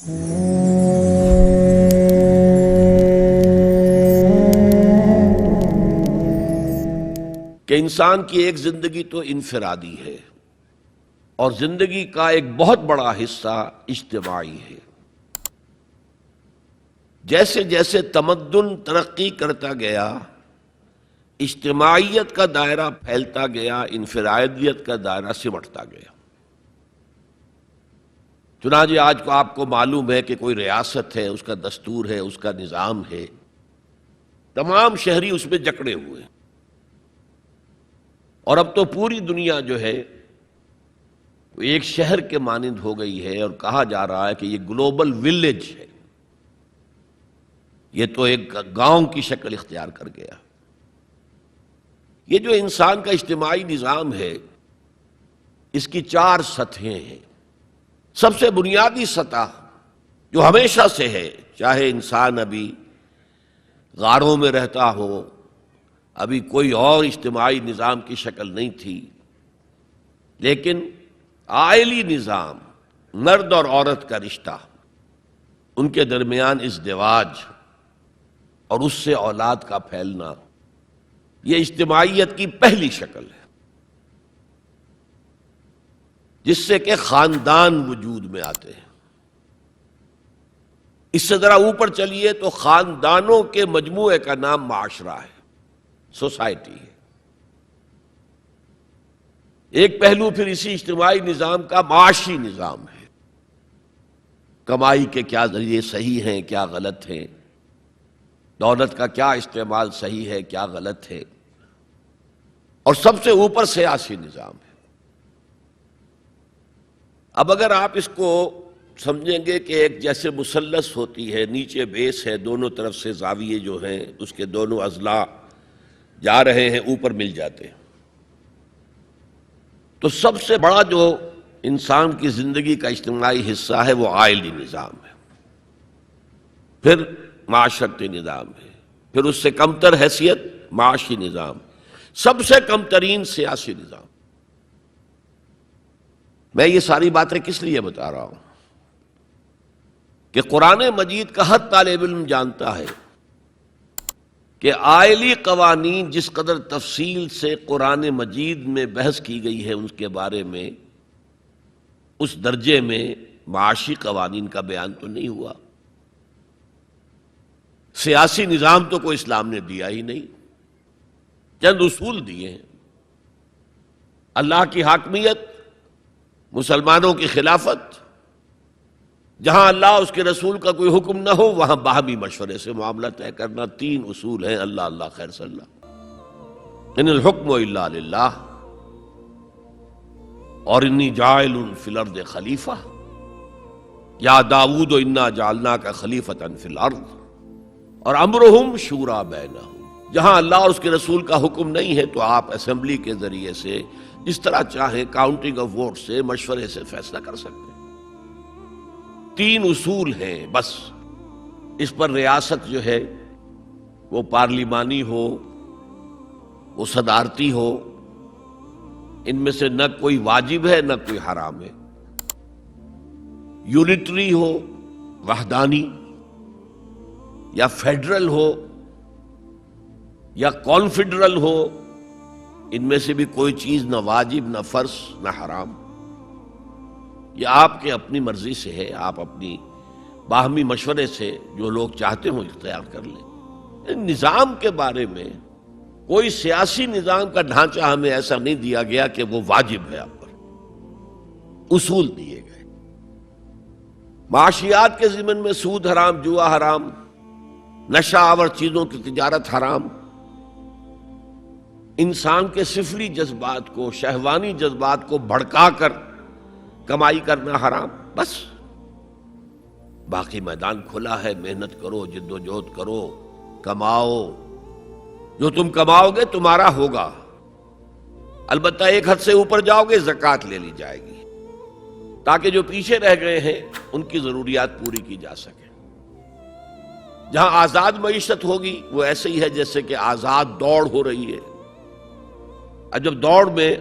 کہ انسان کی ایک زندگی تو انفرادی ہے اور زندگی کا ایک بہت بڑا حصہ اجتماعی ہے۔ جیسے جیسے تمدن ترقی کرتا گیا، اجتماعیت کا دائرہ پھیلتا گیا، انفرادیت کا دائرہ سمٹتا گیا۔ چنانچہ آج کو آپ کو معلوم ہے کہ کوئی ریاست ہے، اس کا دستور ہے، اس کا نظام ہے، تمام شہری اس میں جکڑے ہوئے ہیں، اور اب تو پوری دنیا جو ہے ایک شہر کے مانند ہو گئی ہے، اور کہا جا رہا ہے کہ یہ گلوبل ولیج ہے، یہ تو ایک گاؤں کی شکل اختیار کر گیا۔ یہ جو انسان کا اجتماعی نظام ہے، اس کی 4 سطحیں ہیں۔ سب سے بنیادی سطح جو ہمیشہ سے ہے، چاہے انسان ابھی غاروں میں رہتا ہو، ابھی کوئی اور اجتماعی نظام کی شکل نہیں تھی، لیکن عائلی نظام، مرد اور عورت کا رشتہ، ان کے درمیان ازدواج اور اس سے اولاد کا پھیلنا، یہ اجتماعیت کی پہلی شکل ہے، جس سے کہ خاندان وجود میں آتے ہیں۔ اس سے ذرا اوپر چلیے تو خاندانوں کے مجموعے کا نام معاشرہ ہے، سوسائٹی ہے۔ ایک پہلو پھر اسی اجتماعی نظام کا معاشی نظام ہے، کمائی کے کیا ذریعے صحیح ہیں، کیا غلط ہیں، دولت کا کیا استعمال صحیح ہے، کیا غلط ہے، اور سب سے اوپر سیاسی نظام ہے۔ اب اگر آپ اس کو سمجھیں گے کہ ایک جیسے مثلث ہوتی ہے، نیچے بیس ہے، دونوں طرف سے زاویے جو ہیں اس کے دونوں اضلاع جا رہے ہیں، اوپر مل جاتے ہیں، تو سب سے بڑا جو انسان کی زندگی کا اجتماعی حصہ ہے وہ عائلی نظام ہے، پھر معاشرتی نظام ہے، پھر اس سے کمتر حیثیت معاشی نظام، سب سے کم ترین سیاسی نظام۔ میں یہ ساری باتیں کس لیے بتا رہا ہوں کہ قرآن مجید کا ہر طالب علم جانتا ہے کہ عائلی قوانین جس قدر تفصیل سے قرآن مجید میں بحث کی گئی ہے ان کے بارے میں، اس درجے میں معاشی قوانین کا بیان تو نہیں ہوا۔ سیاسی نظام تو کوئی اسلام نے دیا ہی نہیں، چند اصول دیے ہیں۔ اللہ کی حاکمیت، مسلمانوں کی خلافت، جہاں اللہ اس کے رسول کا کوئی حکم نہ ہو وہاں باہمی مشورے سے معاملہ طے کرنا، 3 اصول ہیں، اللہ اللہ خیر صلی اللہ، ان الحکم الا للہ، اور انی جاعل فی الارض خلیفہ، یا داؤد انا جعلناک خلیفۃ فی الارض، اور امرہم شورا بینہم، جہاں اللہ اور اس کے رسول کا حکم نہیں ہے تو آپ اسمبلی کے ذریعے سے جس طرح چاہیں کاؤنٹنگ آف ووٹ سے، مشورے سے فیصلہ کر سکتے ہیں۔ 3 اصول ہیں بس، اس پر ریاست جو ہے وہ پارلیمانی ہو، وہ صدارتی ہو، ان میں سے نہ کوئی واجب ہے نہ کوئی حرام ہے، یونٹری ہو، وحدانی، یا فیڈرل ہو یا کانفیڈرل ہو، ان میں سے بھی کوئی چیز نہ واجب نہ فرض نہ حرام، یہ آپ کے اپنی مرضی سے ہے، آپ اپنی باہمی مشورے سے جو لوگ چاہتے ہوں اختیار کر لیں۔ نظام کے بارے میں کوئی سیاسی نظام کا ڈھانچہ ہمیں ایسا نہیں دیا گیا کہ وہ واجب ہے آپ پر، اصول دیے گئے۔ معاشیات کے ضمن میں سود حرام، جوا حرام، نشہ آور چیزوں کی تجارت حرام، انسان کے سفلی جذبات کو، شہوانی جذبات کو بھڑکا کر کمائی کرنا حرام، بس باقی میدان کھلا ہے، محنت کرو، جد و جہد کرو، کماؤ، جو تم کماؤ گے تمہارا ہوگا، البتہ ایک حد سے اوپر جاؤ گے زکوٰۃ لے لی جائے گی تاکہ جو پیچھے رہ گئے ہیں ان کی ضروریات پوری کی جا سکے۔ جہاں آزاد معیشت ہوگی وہ ایسے ہی ہے جیسے کہ آزاد دوڑ ہو رہی ہے، اور جب دوڑ میں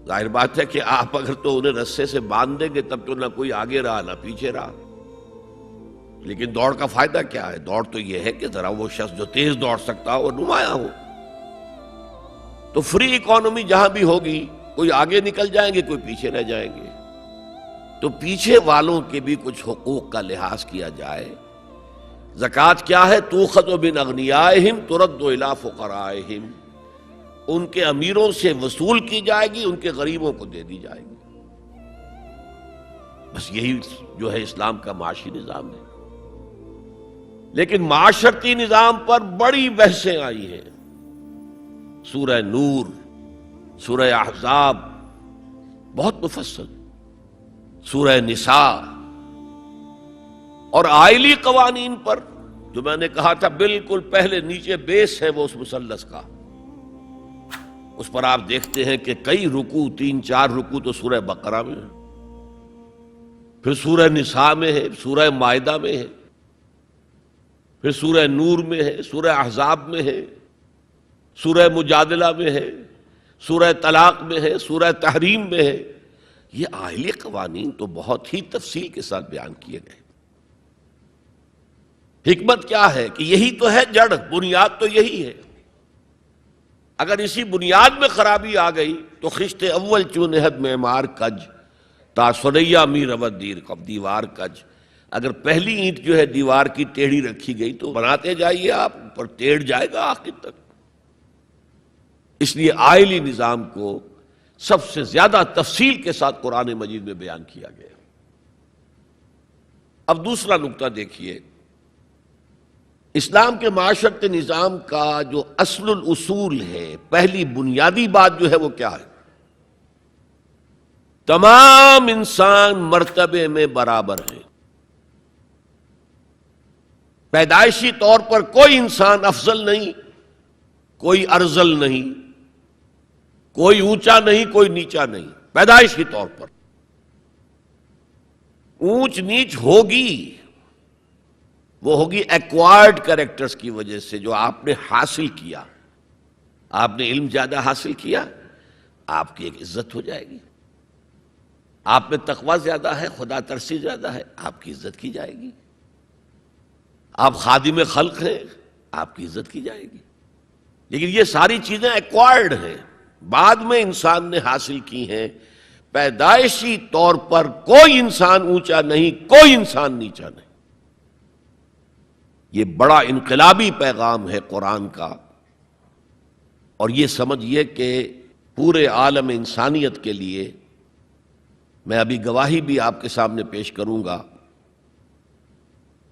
ظاہر بات ہے کہ آپ اگر تو انہیں رسے سے باندھ دیں گے تب تو نہ کوئی آگے رہا نہ پیچھے رہا، لیکن دوڑ کا فائدہ کیا ہے؟ دوڑ تو یہ ہے کہ ذرا وہ شخص جو تیز دوڑ سکتا ہو وہ نمایاں ہو۔ تو فری اکانومی جہاں بھی ہوگی، کوئی آگے نکل جائیں گے، کوئی پیچھے رہ جائیں گے۔ تو پیچھے والوں کے بھی کچھ حقوق کا لحاظ کیا جائے۔ زکوٰۃ کیا ہے؟ تؤخذ من اغنیائہم ترد الی فقرائہم، ان کے امیروں سے وصول کی جائے گی، ان کے غریبوں کو دے دی جائے گی۔ بس یہی جو ہے اسلام کا معاشی نظام ہے۔ لیکن معاشرتی نظام پر بڑی بحثیں آئی ہیں۔ سورہ نور، سورہ احزاب بہت مفصل، سورہ نساء، اور آئلی قوانین پر جو میں نے کہا تھا بالکل پہلے نیچے بیس ہے وہ اس مثلث کا، اس پر آپ دیکھتے ہیں کہ کئی رکوع، 3-4 رکوع تو سورہ بقرہ میں ہے، پھر سورہ نساء میں ہے، سورہ مائدہ میں ہے، پھر سورہ نور میں ہے، سورہ احزاب میں ہے، سورہ مجادلہ میں ہے، سورہ طلاق میں ہے، سورہ تحریم میں ہے۔ یہ آئلی قوانین تو بہت ہی تفصیل کے ساتھ بیان کیے گئے۔ حکمت کیا ہے کہ یہی تو ہے جڑ، بنیاد تو یہی ہے۔ اگر اسی بنیاد میں خرابی آ گئی تو خشت اول چون نہد معمار کج تا سریا می رود دیر کب دیوار کج، اگر پہلی اینٹ جو ہے دیوار کی ٹیڑھی رکھی گئی تو بناتے جائیے آپ، پر ٹیڑھ جائے گا آخر تک۔ اس لیے آئلی نظام کو سب سے زیادہ تفصیل کے ساتھ قرآن مجید میں بیان کیا گیا۔ اب دوسرا نقطہ دیکھیے، اسلام کے معاشرتی نظام کا جو اصل الاصول ہے، پہلی بنیادی بات جو ہے وہ کیا ہے؟ تمام انسان مرتبے میں برابر ہیں۔ پیدائشی طور پر کوئی انسان افضل نہیں، کوئی ارذل نہیں، کوئی اونچا نہیں، کوئی نیچا نہیں، پیدائشی طور پر۔ اونچ نیچ ہوگی، وہ ہوگی ایکوائرڈ کریکٹرز کی وجہ سے، جو آپ نے حاصل کیا۔ آپ نے علم زیادہ حاصل کیا، آپ کی ایک عزت ہو جائے گی۔ آپ میں تقویٰ زیادہ ہے، خدا ترسی زیادہ ہے، آپ کی عزت کی جائے گی۔ آپ خادم خلق ہیں، آپ کی عزت کی جائے گی۔ لیکن یہ ساری چیزیں ایکوائرڈ ہیں، بعد میں انسان نے حاصل کی ہیں۔ پیدائشی طور پر کوئی انسان اونچا نہیں، کوئی انسان نیچا نہیں۔ یہ بڑا انقلابی پیغام ہے قرآن کا، اور یہ سمجھیے کہ پورے عالم انسانیت کے لیے، میں ابھی گواہی بھی آپ کے سامنے پیش کروں گا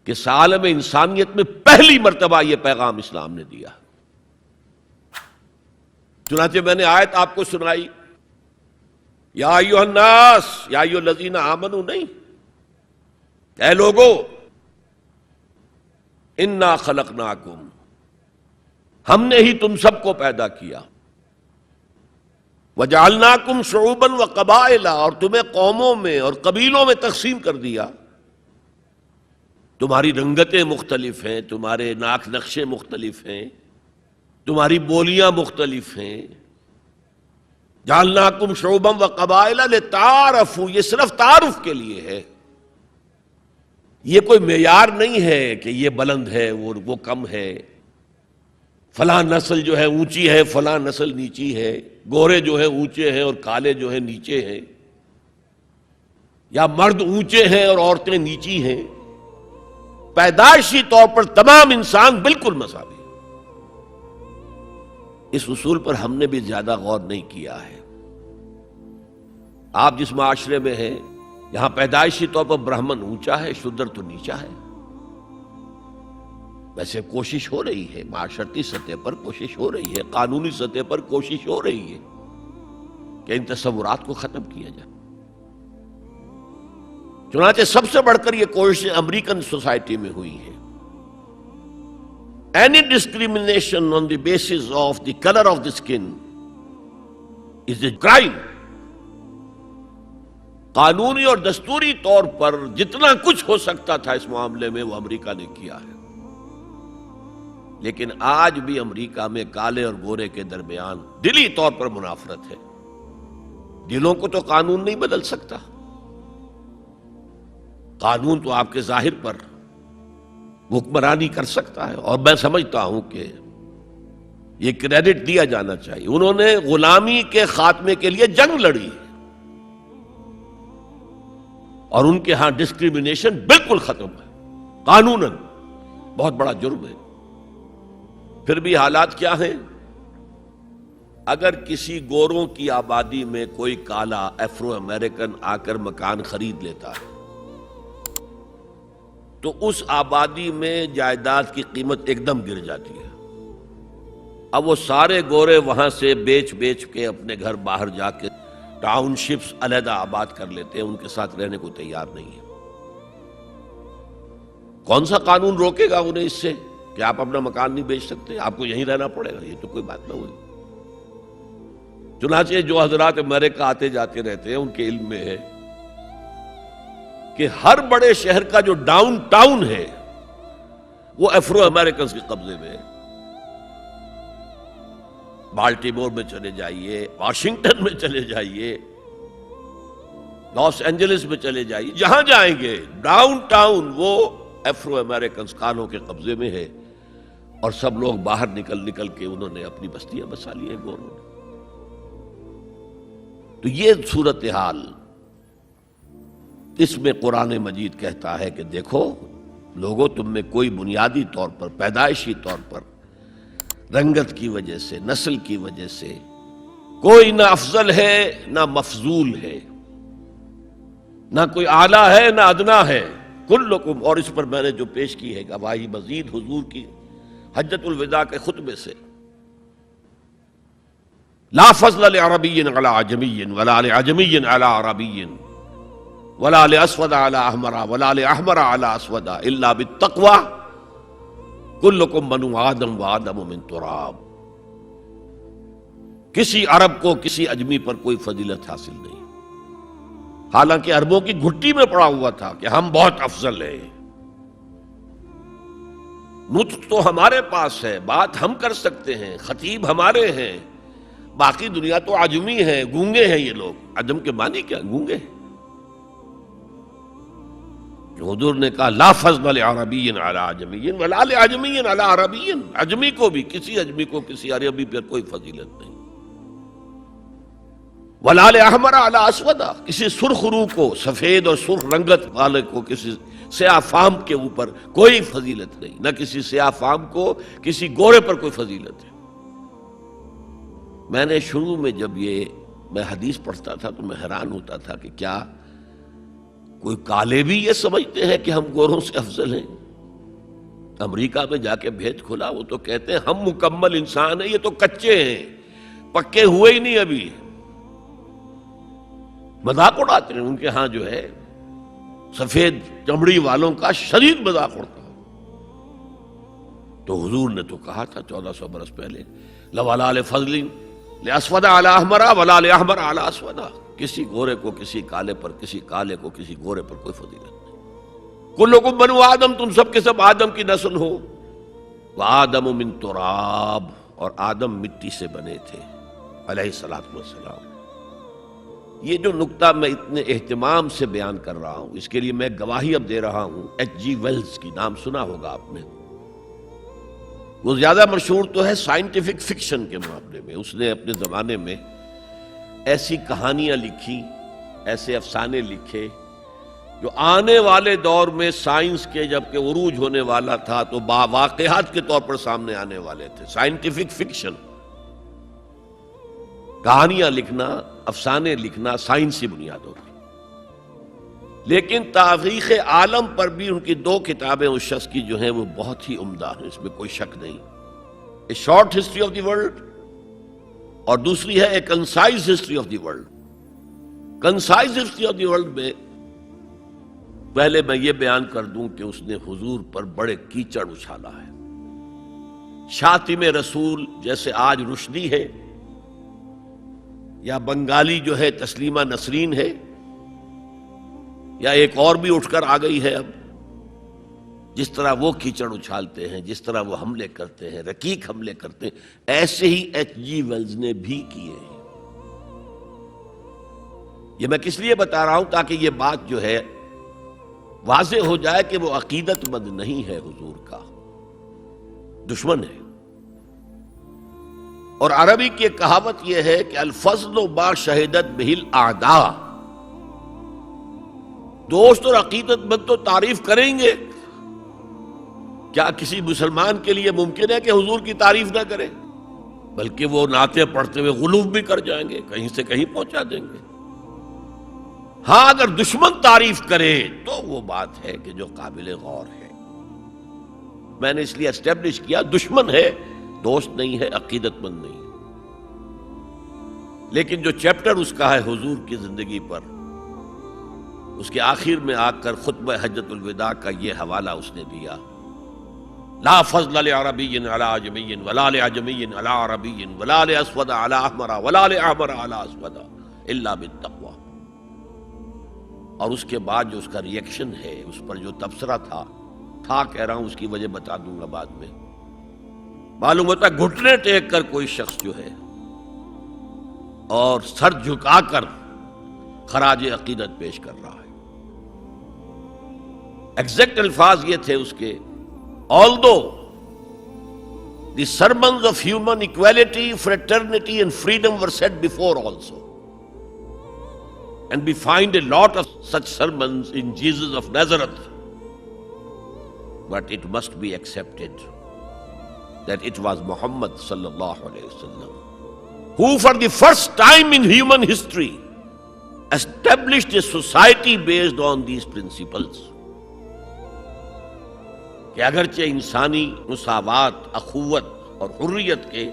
کہ عالم انسانیت میں پہلی مرتبہ یہ پیغام اسلام نے دیا۔ چنانچہ میں نے آیت آپ کو سنائی، یا ایھا الناس یا ایھا الذین آمنوا، نہیں، اے لوگو، انا خلقناکم، ہم نے ہی تم سب کو پیدا کیا، وجعلناکم شعوبا وقبائل، اور تمہیں قوموں میں اور قبیلوں میں تقسیم کر دیا۔ تمہاری رنگتیں مختلف ہیں، تمہارے ناک نقشے مختلف ہیں، تمہاری بولیاں مختلف ہیں۔ جعلناکم شعوبا وقبائل لتعارفوا، یہ صرف تعارف کے لیے ہے، یہ کوئی معیار نہیں ہے کہ یہ بلند ہے وہ کم ہے، فلاں نسل جو ہے اونچی ہے، فلاں نسل نیچی ہے، گورے جو ہیں اونچے ہیں اور کالے جو ہیں نیچے ہیں، یا مرد اونچے ہیں اور عورتیں نیچی ہیں۔ پیدائشی طور پر تمام انسان بالکل مساوی۔ اس اصول پر ہم نے بھی زیادہ غور نہیں کیا ہے۔ آپ جس معاشرے میں ہیں، یہاں پیدائشی طور پر برہمن اونچا ہے، شودر تو نیچا ہے۔ ویسے کوشش ہو رہی ہے، معاشرتی سطح پر کوشش ہو رہی ہے، قانونی سطح پر کوشش ہو رہی ہے کہ ان تصورات کو ختم کیا جائے۔ چنانچہ سب سے بڑھ کر یہ کوشش امریکن سوسائٹی میں ہوئی ہے۔ Any discrimination on the basis of the color of the skin is a crime۔ قانونی اور دستوری طور پر جتنا کچھ ہو سکتا تھا اس معاملے میں وہ امریکہ نے کیا ہے۔ لیکن آج بھی امریکہ میں کالے اور گورے کے درمیان دلی طور پر منافرت ہے۔ دلوں کو تو قانون نہیں بدل سکتا، قانون تو آپ کے ظاہر پر وہ حکمرانی کر سکتا ہے، اور میں سمجھتا ہوں کہ یہ کریڈٹ دیا جانا چاہیے، انہوں نے غلامی کے خاتمے کے لیے جنگ لڑی اور ان کے ہاں ڈسکریمنیشن بالکل ختم ہے قانوناً، بہت بڑا جرم ہے۔ پھر بھی حالات کیا ہیں؟ اگر کسی گوروں کی آبادی میں کوئی کالا افرو امریکن آ کر مکان خرید لیتا ہے تو اس آبادی میں جائیداد کی قیمت ایک دم گر جاتی ہے۔ اب وہ سارے گورے وہاں سے بیچ کے اپنے گھر باہر جا کے ٹاؤن شپس علیحدہ آباد کر لیتے ہیں، ان کے ساتھ رہنے کو تیار نہیں ہے۔ کون سا قانون روکے گا انہیں اس سے کہ آپ اپنا مکان نہیں بیچ سکتے، آپ کو یہیں رہنا پڑے گا؟ یہ تو کوئی بات نہ ہوئی۔ چنانچہ جو حضرات امریکہ آتے جاتے رہتے ہیں ان کے علم میں ہے کہ ہر بڑے شہر کا جو ڈاؤن ٹاؤن ہے وہ افرو امریکنز کے قبضے میں ہے۔ بالٹیمور میں چلے جائیے، واشنگٹن میں چلے جائیے، لاس اینجلس میں چلے جائیے، جہاں جائیں گے ڈاؤن ٹاؤن وہ افرو امریکنز کانوں کے قبضے میں ہے، اور سب لوگ باہر نکل کے انہوں نے اپنی بستیاں بسا لی ہیں گوروں نے۔ تو یہ صورتحال، اس میں قرآن مجید کہتا ہے کہ دیکھو لوگوں، تم میں کوئی بنیادی طور پر، پیدائشی طور پر، رنگت کی وجہ سے، نسل کی وجہ سے کوئی نہ افضل ہے نہ مفضول ہے، نہ کوئی اعلیٰ ہے نہ ادنا ہے، کلکم۔ اور اس پر میں نے جو پیش کی ہے گواہی مزید حضور کی حجۃ الوداع کے خطبے سے، لا فضل لعربی علی عجمی ولا لعجمی علی عربی ولا لاسود علی احمر ولا لاحمر علی اسود الا بالتقوی کلکم بنو آدم وآدم من تراب۔ کسی عرب کو کسی اجمی پر کوئی فضیلت حاصل نہیں، حالانکہ عربوں کی گھٹی میں پڑا ہوا تھا کہ ہم بہت افضل ہیں، نطق تو ہمارے پاس ہے، بات ہم کر سکتے ہیں، خطیب ہمارے ہیں، باقی دنیا تو عجمی ہے، گونگے ہیں یہ لوگ۔ عجم کے معنی کیا؟ گونگے ہیں۔ حضور نے کہا لا فضل لعربی علی عجمی ولا لعجمی علی عربی، اجمی کو بھی، کسی اجمی کو کسی عربی پر کوئی فضیلت نہیں، ولا لاحمر علی اسود، کسی سرخ روح کو، سفید اور سرخ رنگت والے کو، کسی سیاہ فام کے اوپر کوئی فضیلت نہیں، نہ کسی سیاہ فام کو کسی گورے پر کوئی فضیلت ہے۔ میں نے شروع میں جب میں حدیث پڑھتا تھا تو میں حیران ہوتا تھا کہ کیا کوئی کالے بھی یہ سمجھتے ہیں کہ ہم گوروں سے افضل ہیں؟ امریکہ میں جا کے بھید کھلا، وہ تو کہتے ہیں ہم مکمل انسان ہیں، یہ تو کچے ہیں، پکے ہوئے ہی نہیں ابھی۔ مذاق اڑاتے ہیں، ان کے ہاں جو ہے سفید چمڑی والوں کا شدید مذاق اڑتا ہے۔ تو حضور نے تو کہا تھا 1400 برس پہلے، لولا لفضل لاسود علی احمر ولا لاحمر علی اسود، کسی گورے کو کسی کالے پر، کسی کالے کو کسی گورے پر کوئی فضیلت نہیں۔ کلکم بنو آدم، تم سب کے سب آدم کی نسل ہو، وآدم من تراب، اور آدم مٹی سے بنے تھے علیہ الصلوۃ والسلام۔ یہ جو نقطہ میں اتنے اہتمام سے بیان کر رہا ہوں، اس کے لیے میں گواہی اب دے رہا ہوں ایچ جی ویلز کی، نام سنا ہوگا آپ نے۔ وہ زیادہ مشہور تو ہے سائنٹیفک فکشن کے معاملے میں، اس نے اپنے زمانے میں ایسی کہانیاں لکھی، ایسے افسانے لکھے جو آنے والے دور میں سائنس کے جب کہ عروج ہونے والا تھا تو واقعات کے طور پر سامنے آنے والے تھے۔ سائنٹیفک فکشن، کہانیاں لکھنا، افسانے لکھنا سائنسی بنیادوں پر۔ لیکن تاریخ عالم پر بھی ان کی 2 کتابیں اس شخص کی جو ہیں وہ بہت ہی عمدہ ہیں، اس میں کوئی شک نہیں۔ A short history of the world, اور دوسری ہے a concise history of the world. Concise history of the world میں پہلے میں یہ بیان کر دوں کہ اس نے حضور پر بڑے کیچڑ اچھالا ہے۔ شاطم رسول جیسے آج رشدی ہے، یا بنگالی جو ہے تسلیمہ نسرین ہے، یا ایک اور بھی اٹھ کر آ گئی ہے اب، جس طرح وہ کیچڑ اچھالتے ہیں، جس طرح وہ حملے کرتے ہیں، رقیق حملے کرتے ہیں، ایسے ہی ایچ جی ویلز نے بھی کیے ہیں۔ یہ میں کس لیے بتا رہا ہوں؟ تاکہ یہ بات جو ہے واضح ہو جائے کہ وہ عقیدت مند نہیں ہے حضور کا، دشمن ہے۔ اور عربی کی ایک کہاوت یہ ہے کہ الفضل ما شہدت بہ الاعداء، دوست اور عقیدت مند تو تعریف کریں گے، کیا کسی مسلمان کے لیے ممکن ہے کہ حضور کی تعریف نہ کرے؟ بلکہ وہ نعتیں پڑھتے ہوئے غلوف بھی کر جائیں گے، کہیں سے کہیں پہنچا دیں گے۔ ہاں اگر دشمن تعریف کرے تو وہ بات ہے کہ جو قابل غور ہے۔ میں نے اس لیے اسٹیبلش کیا دشمن ہے، دوست نہیں ہے، عقیدت مند نہیں ہے۔ لیکن جو چیپٹر اس کا ہے حضور کی زندگی پر، اس کے آخر میں آ کر خطبہ حجۃ الوداع کا یہ حوالہ اس نے دیا، لا فضل لعربی علی عجمی ولا لعجمی علی عربی ولا لاسود علی احمر ولا لاحمر علی اسود الا بالتقوی۔ اور اس کے بعد جو اس کا ریئیکشن ہے، اس پر جو تبصرہ تھا کہہ رہا ہوں، اس کی وجہ بتا دوں گا بعد میں۔ معلوم ہوتا ہے گھٹنے ٹیک کر کوئی شخص جو ہے اور سر جھکا کر خراج عقیدت پیش کر رہا ہے۔ ایگزیکٹ الفاظ یہ تھے اس کے، although the sermons of human equality, fraternity and freedom were said before also, and we find a lot of such sermons in Jesus of Nazareth, but it must be accepted that it was Muhammad sallallahu alayhi wasallam who for the first time in human history established a society based on these principles، کہ اگرچہ انسانی مساوات، اخوت اور حریت کے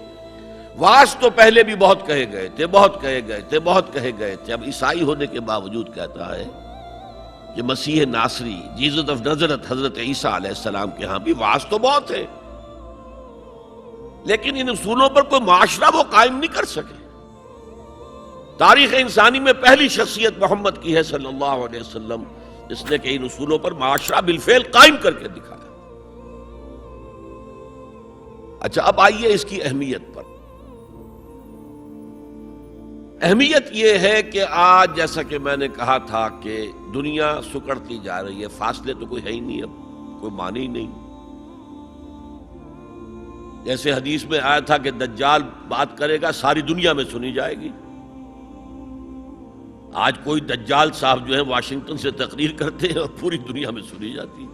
واس تو پہلے بھی بہت کہے گئے تھے، بہت کہے گئے تھے، بہت کہے گئے تھے، اب عیسائی ہونے کے باوجود کہتا ہے کہ مسیح ناصری، جیزس آف نظرت، حضرت عیسیٰ علیہ السلام کے ہاں بھی واس تو بہت ہے، لیکن ان اصولوں پر کوئی معاشرہ وہ قائم نہیں کر سکے۔ تاریخ انسانی میں پہلی شخصیت محمد کی ہے صلی اللہ علیہ وسلم، جس نے کہ ان اصولوں پر معاشرہ بالفعل قائم کر کے دکھایا۔ اچھا اب آئیے اس کی اہمیت پر۔ اہمیت یہ ہے کہ آج جیسا کہ میں نے کہا تھا کہ دنیا سکڑتی جا رہی ہے، فاصلے تو کوئی ہے ہی نہیں، اب کوئی معنی ہی نہیں۔ جیسے حدیث میں آیا تھا کہ دجال بات کرے گا ساری دنیا میں سنی جائے گی، آج کوئی دجال صاحب جو ہے واشنگٹن سے تقریر کرتے ہیں اور پوری دنیا میں سنی جاتی ہے۔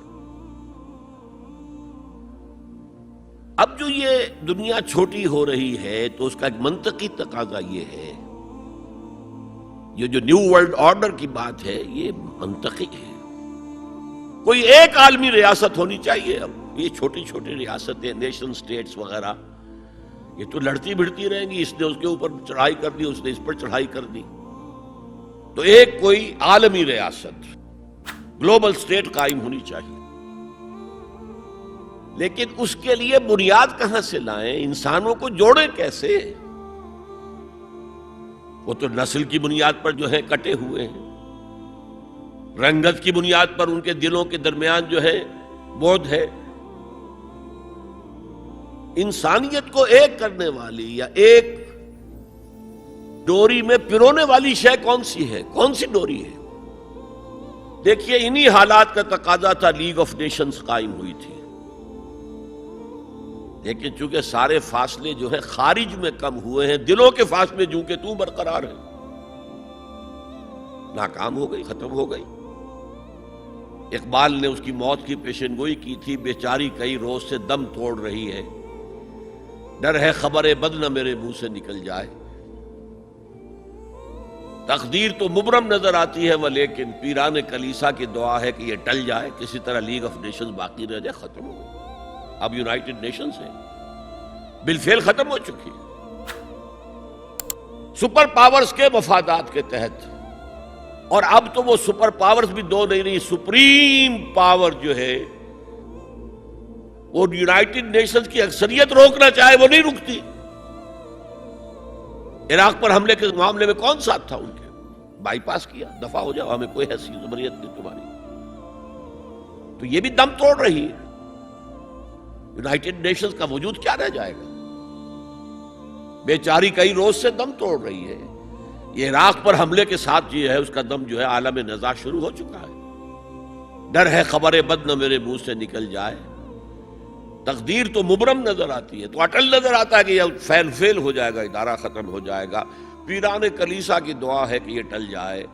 اب جو یہ دنیا چھوٹی ہو رہی ہے تو اس کا ایک منطقی تقاضا یہ ہے، یہ جو نیو ورلڈ آرڈر کی بات ہے یہ منطقی ہے، کوئی ایک عالمی ریاست ہونی چاہیے۔ اب یہ چھوٹی چھوٹی ریاستیں، نیشن سٹیٹس وغیرہ، یہ تو لڑتی بھڑتی رہیں گی، اس نے اس کے اوپر چڑھائی کر دی، اس نے اس پر چڑھائی کر دی، تو ایک کوئی عالمی ریاست، گلوبل سٹیٹ قائم ہونی چاہیے۔ لیکن اس کے لیے بنیاد کہاں سے لائیں؟ انسانوں کو جوڑیں کیسے؟ وہ تو نسل کی بنیاد پر جو ہے کٹے ہوئے ہیں، رنگت کی بنیاد پر ان کے دلوں کے درمیان جو ہے بعد ہے۔ انسانیت کو ایک کرنے والی یا ایک ڈوری میں پرونے والی شے کون سی ہے؟ کون سی ڈوری ہے؟ دیکھیے انہی حالات کا تقاضا تھا، لیگ آف نیشنز قائم ہوئی تھی، لیکن چونکہ سارے فاصلے جو ہے خارج میں کم ہوئے ہیں، دلوں کے فاصلے جو کہ تو برقرار ہیں، ناکام ہو گئی، ختم ہو گئی۔ اقبال نے اس کی موت کی پیشن گوئی کی تھی، بیچاری کئی روز سے دم توڑ رہی ہے، ڈر ہے خبر بد نہ میرے منہ سے نکل جائے۔ تقدیر تو مبرم نظر آتی ہے وہ، لیکن پیران کلیسا کی دعا ہے کہ یہ ٹل جائے، کسی طرح لیگ آف نیشنز باقی رہ جائے، ختم ہو گئی۔ اب یونائٹڈ نیشنز ہے، بالفعل ختم ہو چکی، سپر پاورز کے مفادات کے تحت۔ اور اب تو وہ سپر پاورز بھی دو نہیں رہی، سپریم پاور جو ہے وہ یونائٹڈ نیشنز کی اکثریت روکنا چاہے وہ نہیں رکتی۔ عراق پر حملے کے معاملے میں کون ساتھ تھا ان کے؟ بائی پاس کیا، دفع ہو جاؤ، ہمیں کوئی حیثیت زبریت نہیں تمہاری۔ تو یہ بھی دم توڑ رہی ہے، یونائٹڈ نیشنز کا وجود کیا رہ جائے گا؟ بیچاری کئی روز سے دم توڑ رہی ہے۔ یہ عراق پر حملے کے ساتھ یہ ہے، اس کا دم جو ہے عالم نزاع شروع ہو چکا ہے۔ ڈر ہے خبر بد نہ میرے منہ سے نکل جائے. تقدیر تو مبرم نظر آتی ہے، تو اٹل نظر آتا ہے کہ یہ فیل ہو جائے گا، ادارہ ختم ہو جائے گا. پیران کلیسا کی دعا ہے کہ یہ ٹل جائے،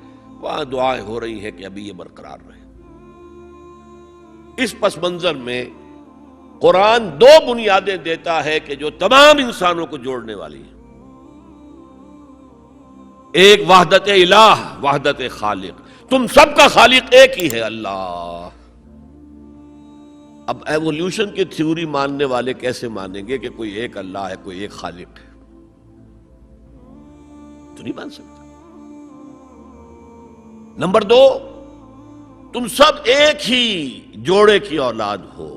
وہاں دعائیں ہو رہی ہیں کہ ابھی یہ برقرار رہے. اس پس منظر میں قرآن دو بنیادیں دیتا ہے کہ جو تمام انسانوں کو جوڑنے والی ہیں. ایک وحدت الہ، وحدت خالق، تم سب کا خالق ایک ہی ہے اللہ. اب ایوولوشن کی تھیوری ماننے والے کیسے مانیں گے کہ کوئی ایک اللہ ہے، کوئی ایک خالق ہے؟ تو نہیں مان سکتا. نمبر دو، تم سب ایک ہی جوڑے کی اولاد ہو.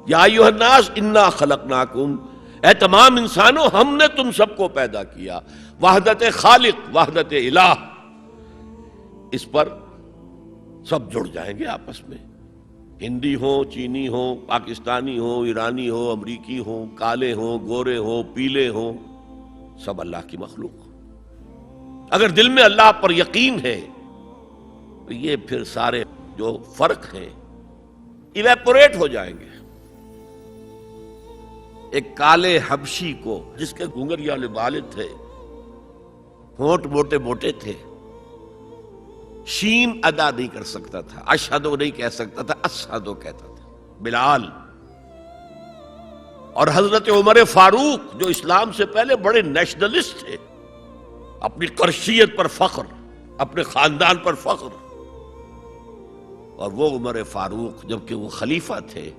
یا ایھا الناس انا خلقناکم، اے تمام انسانوں ہم نے تم سب کو پیدا کیا. وحدت خالق، وحدت الہ، اس پر سب جڑ جائیں گے آپس میں. ہندی ہو، چینی ہو، پاکستانی ہو، ایرانی ہو، امریکی ہو، کالے ہو، گورے ہو، پیلے ہو، سب اللہ کی مخلوق. اگر دل میں اللہ پر یقین ہے تو یہ پھر سارے جو فرق ہیں ایویپوریٹ ہو جائیں گے. ایک کالے حبشی کو جس کے گھنگریالے بال تھے، ہونٹ موٹے موٹے تھے، شین ادا نہیں کر سکتا تھا، اشہدو نہیں کہہ سکتا تھا، اشہدو کہتا تھا، بلال. اور حضرت عمر فاروق جو اسلام سے پہلے بڑے نیشنلسٹ تھے، اپنی قرشیت پر فخر، اپنے خاندان پر فخر. اور وہ عمر فاروق جبکہ وہ خلیفہ تھے،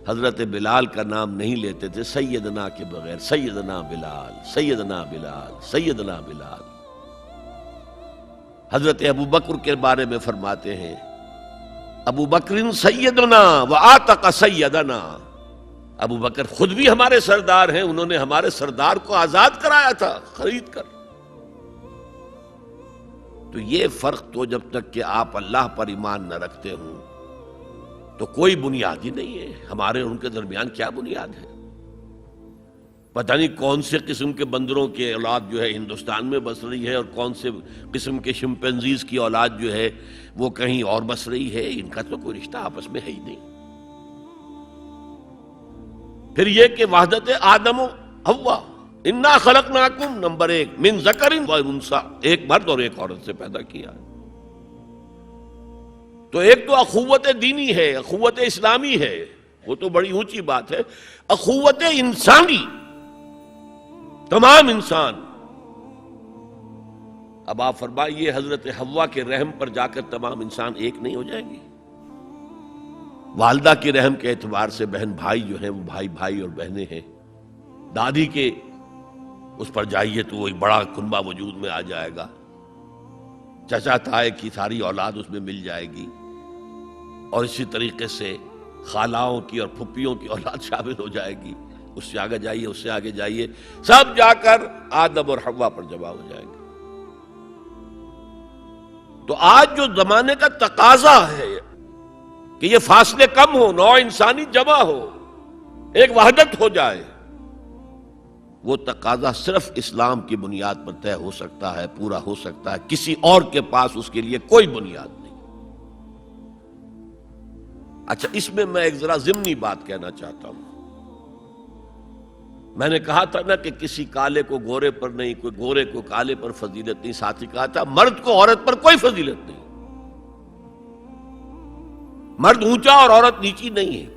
حضرت بلال کا نام نہیں لیتے تھے سیدنا کے بغیر. سیدنا بلال، سیدنا بلال، سیدنا بلال. حضرت ابو بکر کے بارے میں فرماتے ہیں ابو بکر سیدنا وآتق سیدنا. ابو بکر خود بھی ہمارے سردار ہیں، انہوں نے ہمارے سردار کو آزاد کرایا تھا خرید کر. تو یہ فرق تو جب تک کہ آپ اللہ پر ایمان نہ رکھتے ہوں تو کوئی بنیاد ہی نہیں ہے. ہمارے ان کے درمیان کیا بنیاد ہے؟ پتہ نہیں کون سے قسم کے بندروں کی اولاد جو ہے ہندوستان میں بس رہی ہے، اور کون سے قسم کے شمپینزیز کی اولاد جو ہے وہ کہیں اور بس رہی ہے. ان کا تو کوئی رشتہ آپس میں ہے ہی نہیں. پھر یہ کہ وحدت آدم و حوا، انا خلقناکم، نمبر ایک، من ذکر و انثی، ایک مرد اور ایک عورت سے پیدا کیا. تو ایک تو اخوت دینی ہے، اخوت اسلامی ہے، وہ تو بڑی اونچی بات ہے. اخوت انسانی، تمام انسان. اب آپ فرمائیے حضرت حوا کے رحم پر جا کر تمام انسان ایک نہیں ہو جائیں گے؟ والدہ کے رحم کے اعتبار سے بہن بھائی جو ہیں وہ بھائی بھائی اور بہنیں ہیں. دادی کے اس پر جائیے تو وہی بڑا کنبہ وجود میں آ جائے گا. چچا تائے کی ساری اولاد اس میں مل جائے گی، اور اسی طریقے سے خالاؤں کی اور پھپھیوں کی اولاد شامل ہو جائے گی. اس سے آگے جائیے، اس سے آگے جائیے، سب جا کر آدم اور حوا پر جمع ہو جائیں گے. تو آج جو زمانے کا تقاضا ہے کہ یہ فاصلے کم ہو، نوع انسانی جمع ہو، ایک وحدت ہو جائے، وہ تقاضا صرف اسلام کی بنیاد پر طے ہو سکتا ہے، پورا ہو سکتا ہے. کسی اور کے پاس اس کے لیے کوئی بنیاد نہیں. اچھا، اس میں ایک ذرا ضمنی بات کہنا چاہتا ہوں. میں نے کہا تھا نا کہ کسی کالے کو گورے پر نہیں، کوئی گورے کو کالے پر فضیلت نہیں. ساتھ ہی کہا تھا مرد کو عورت پر کوئی فضیلت نہیں. مرد اونچا اور عورت نیچی نہیں ہے.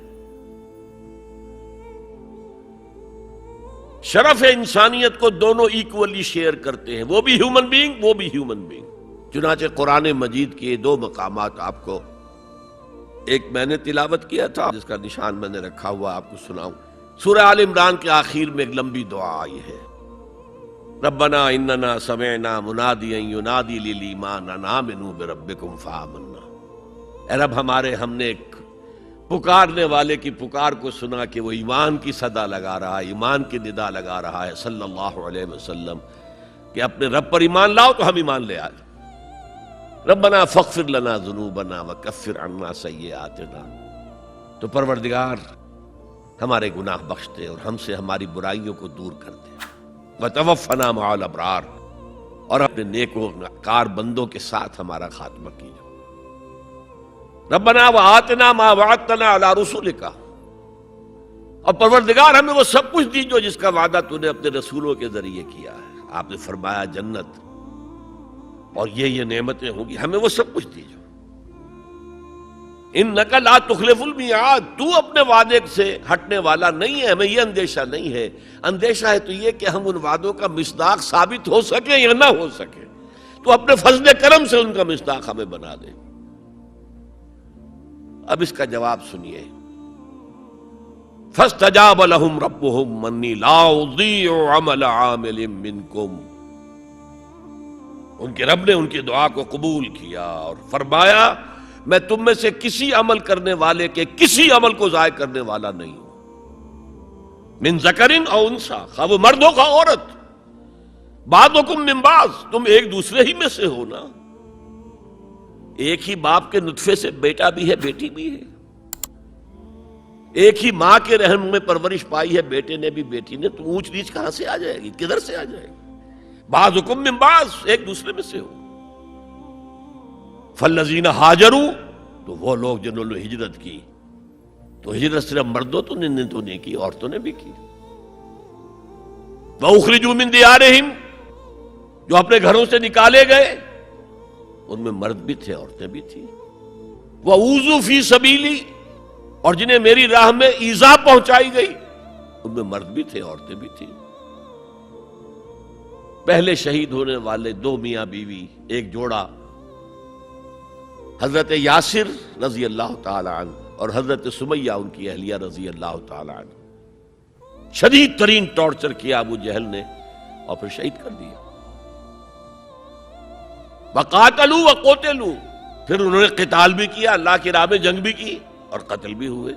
شرف انسانیت کو دونوں ایکولی شیئر کرتے ہیں، وہ بھی ہیومن بینگ، وہ بھی ہیومن بینگ. چنانچہ قرآن مجید کے دو مقامات آپ کو، ایک میں نے تلاوت کیا تھا جس کا نشان میں نے رکھا ہوا آپ کو سناؤں. سورہ آل عمران کے آخر میں ایک لمبی دعا آئی ہے، ربنا اننا سمعنا منادیا ینادی للایمان ان آمنوا بربکم فآمنا. اے رب ہمارے، ہم نے ایک پکارنے والے کی پکار کو سنا کہ وہ ایمان کی صدا لگا رہا ہے، ایمان کی ندا لگا رہا ہے صلی اللہ علیہ وسلم، کہ اپنے رب پر ایمان لاؤ تو ہم ایمان لے آئے. ربنا فاغفر لنا ذنوبنا وکفر عنا سیئاتنا. تو پروردگار ہمارے گناہ بخش دے اور ہم سے ہماری برائیوں کو دور کر دے. وتوفنا مع الابرار، اور اپنے نیک و کار بندوں کے ساتھ ہمارا خاتمہ کیجیے. ربنا وآتنا ما وعدتنا علی رسولک، اور پروردگار ہمیں وہ سب کچھ دیجو جس کا وعدہ تو نے اپنے رسولوں کے ذریعے کیا ہے۔ آپ نے فرمایا جنت اور یہ نعمتیں ہوں گی، ہمیں وہ سب کچھ دیجو۔ انک لا تخلف المیعاد، تو اپنے وعدے سے ہٹنے والا نہیں ہے، ہمیں یہ اندیشہ نہیں ہے۔ اندیشہ ہے تو یہ کہ ہم ان وعدوں کا مصداق ثابت ہو سکے یا نہ ہو سکے، تو اپنے فضل کرم سے ان کا مصداق ہمیں بنا دے۔ اب اس کا جواب سنیے، فاستجاب لهم ربهم انی لا اضیع عمل عامل منکم، ان کے رب نے ان کی دعا کو قبول کیا اور فرمایا میں تم میں سے کسی عمل کرنے والے کے کسی عمل کو ضائع کرنے والا نہیں ہوں۔ من ذکر او انثی، خواہ وہ مرد ہو خواہ عورت، بعضکم من بعض، تم ایک دوسرے ہی میں سے ہو نا، ایک ہی باپ کے نطفے سے بیٹا بھی ہے بیٹی بھی ہے، ایک ہی ماں کے رحم میں پرورش پائی ہے بیٹے نے بھی بیٹی نے، تو اونچ نیچ کہاں سے آ جائے گی، کدھر سے آ جائے گی؟ بعضکم من بعض، ایک دوسرے میں سے ہو۔ فالذین ہاجروا، تو وہ لوگ جنہوں نے ہجرت کی، تو ہجرت صرف مردوں تو نے تو نہیں کی، عورتوں نے بھی کی۔ وَأُخْرِجُوا مِن دِيَارِهِمْ، جو اپنے گھروں سے نکالے گئے، ان میں مرد بھی تھے عورتیں بھی تھیں۔ وَأُوذُوا فِي سَبِيلِي، اور جنہیں میری راہ میں ایذا پہنچائی گئی، ان میں مرد بھی تھے عورتیں بھی تھیں۔ پہلے شہید ہونے والے دو میاں بیوی، ایک جوڑا، حضرت یاسر رضی اللہ تعالی عنہ اور حضرت سمیہ ان کی اہلیہ رضی اللہ تعالی عنہ، شدید ترین ٹارچر کیا ابو جہل نے اور پھر شہید کر دیا۔ وقاتلوا وقتلوا، پھر انہوں نے قتال بھی کیا، اللہ کی راہ میں جنگ بھی کی اور قتل بھی ہوئے۔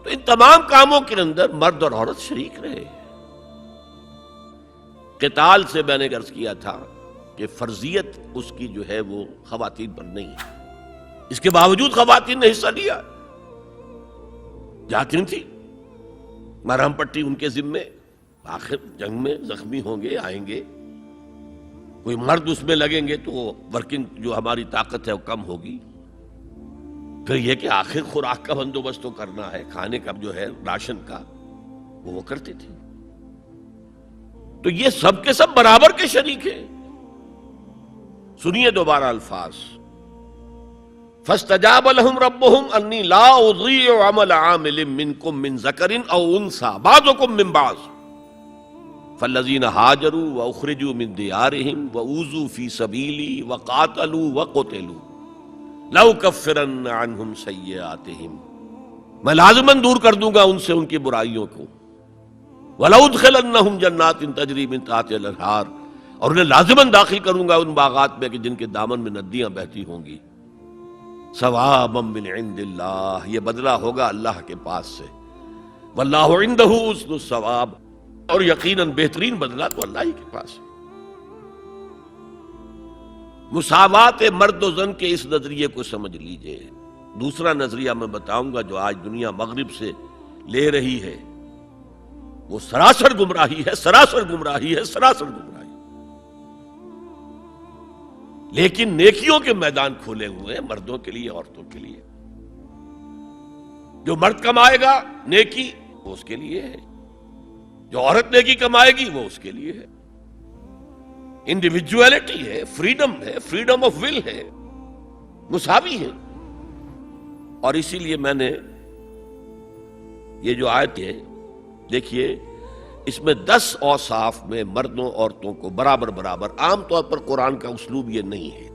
تو ان تمام کاموں کے اندر مرد اور عورت شریک رہے۔ قتال سے میں نے عرض کیا تھا کہ فرضیت اس کی جو ہے وہ خواتین پر نہیں ہے، اس کے باوجود خواتین نے حصہ لیا، جاتی تھی، مرہم پٹی ان کے ذمے، آخر جنگ میں زخمی ہوں گے آئیں گے، کوئی مرد اس میں لگیں گے تو ورکنگ جو ہماری طاقت ہے وہ کم ہوگی، پھر یہ کہ آخر خوراک کا بندوبست تو کرنا ہے، کھانے کا جو ہے راشن کا وہ کرتی تھی۔ تو یہ سب کے سب برابر کے شریک ہیں۔ سنیے دوبارہ الفاظ، فاستجاب لهم ربهم انی لا اضیع عمل عامل منکم من ذکر او انثی بعضکم من بعض فالذین ہاجروا واخرجوا من دیارهم واوذوا فی سبیلی وقاتلوا وقتلوا لأکفرن عنہم سیئاتہم، میں لازماً دور کر دوں گا ان سے ان کی برائیوں کو، وَلَأُدْخِلَنَّهُمْ جَنَّاتٍ تَجْرِي مِن تَحْتِهَا الْأَنْهَارُ، اور انہیں لازماً داخل کروں گا ان باغات میں کہ جن کے دامن میں ندیاں بہتی ہوں گی۔ ثوابا من عند اللہ، یہ بدلہ ہوگا اللہ کے پاس سے، واللہ عنده حسن الثواب، اور یقیناً بہترین بدلہ تو اللہ ہی کے پاس ہے۔ مساوات مرد و زن کے اس نظریے کو سمجھ لیجئے۔ دوسرا نظریہ میں بتاؤں گا جو آج دنیا مغرب سے لے رہی ہے، وہ سراسر گمراہی ہے، سراسر گمراہی ہے، سراسر گمراہی۔ لیکن نیکیوں کے میدان کھولے ہوئے ہیں مردوں کے لیے عورتوں کے لیے۔ جو مرد کمائے گا نیکی وہ اس کے لیے ہے، جو عورت نیکی کمائے گی وہ اس کے لیے ہے۔ انڈیویجویلٹی ہے، فریڈم ہے، فریڈم آف ول ہے، مساوی ہے۔ اور اسی لیے میں نے یہ جو آیت ہے دیکھیے، اس میں 10 اوصاف میں مردوں عورتوں کو برابر برابر، عام طور پر قرآن کا اسلوب یہ نہیں ہے،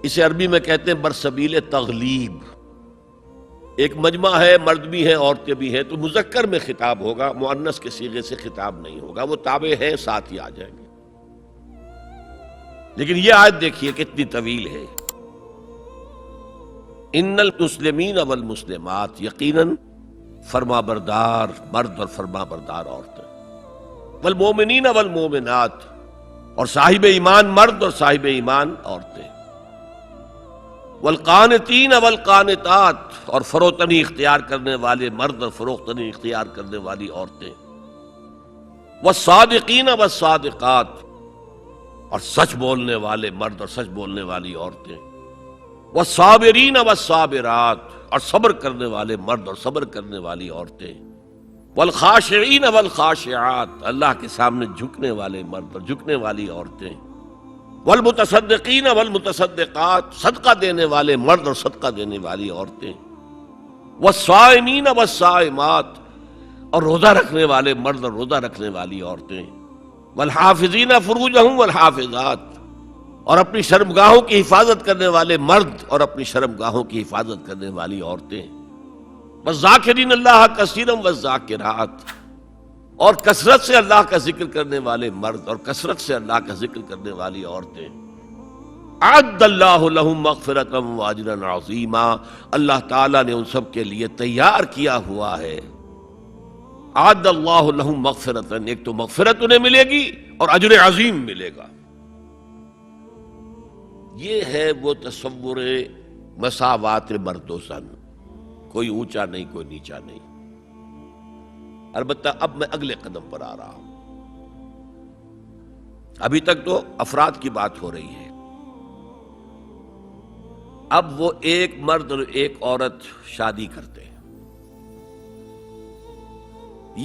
اسے عربی میں کہتے ہیں برسبیل تغلیب۔ ایک مجمع ہے، مرد بھی ہیں عورتیں بھی ہیں، تو مذکر میں خطاب ہوگا، مؤنث کے صیغے سے خطاب نہیں ہوگا، وہ تابع ہیں ساتھ ہی آ جائیں گے۔ لیکن یہ آیت دیکھیے کتنی طویل ہے، ان المسلمین والمسلمات، یقیناً فرما بردار مرد اور فرما بردار عورتیں، والمومنین والمومنات، اور صاحب ایمان مرد اور صاحب ایمان عورتیں، والقانتین والقانتات، اور فروتنی اختیار کرنے والے مرد اور فروختنی اختیار کرنے والی عورتیں، والصادقین والصادقات، اور سچ بولنے والے مرد اور سچ بولنے والی عورتیں، والصابرین والصابرات، اور صبر کرنے والے مرد اور صبر کرنے والی عورتیں، والخاشعین والخاشعات، اللہ کے سامنے جھکنے والے مرد اور جھکنے والی عورتیں، والمتصدقین والمتصدقات، صدقہ دینے والے مرد اور صدقہ دینے والی عورتیں، والصائمین والصائمات، اور روزہ رکھنے والے مرد اور روزہ رکھنے والی عورتیں، والحافظین فروجہم والحافظات، اور اپنی شرمگاہوں کی حفاظت کرنے والے مرد اور اپنی شرمگاہوں کی حفاظت کرنے والی عورتیں، والذاکرین اللہ کثیرا والذاکرات، اور کثرت سے اللہ کا ذکر کرنے والے مرد اور کثرت سے اللہ کا ذکر کرنے والی عورتیں۔ اعد اللہ لہم مغفرۃ واجرا عظیما، اللہ تعالیٰ نے ان سب کے لیے تیار کیا ہوا ہے۔ اعد اللہ لہم مغفرۃ، ایک تو مغفرت انہیں ملے گی اور اجر عظیم ملے گا۔ یہ ہے وہ تصور مساوات مرد و زن، کوئی اونچا نہیں کوئی نیچا نہیں۔ البتہ اب میں اگلے قدم پر آ رہا ہوں۔ ابھی تک تو افراد کی بات ہو رہی ہے، اب وہ ایک مرد اور ایک عورت شادی کرتے ہیں۔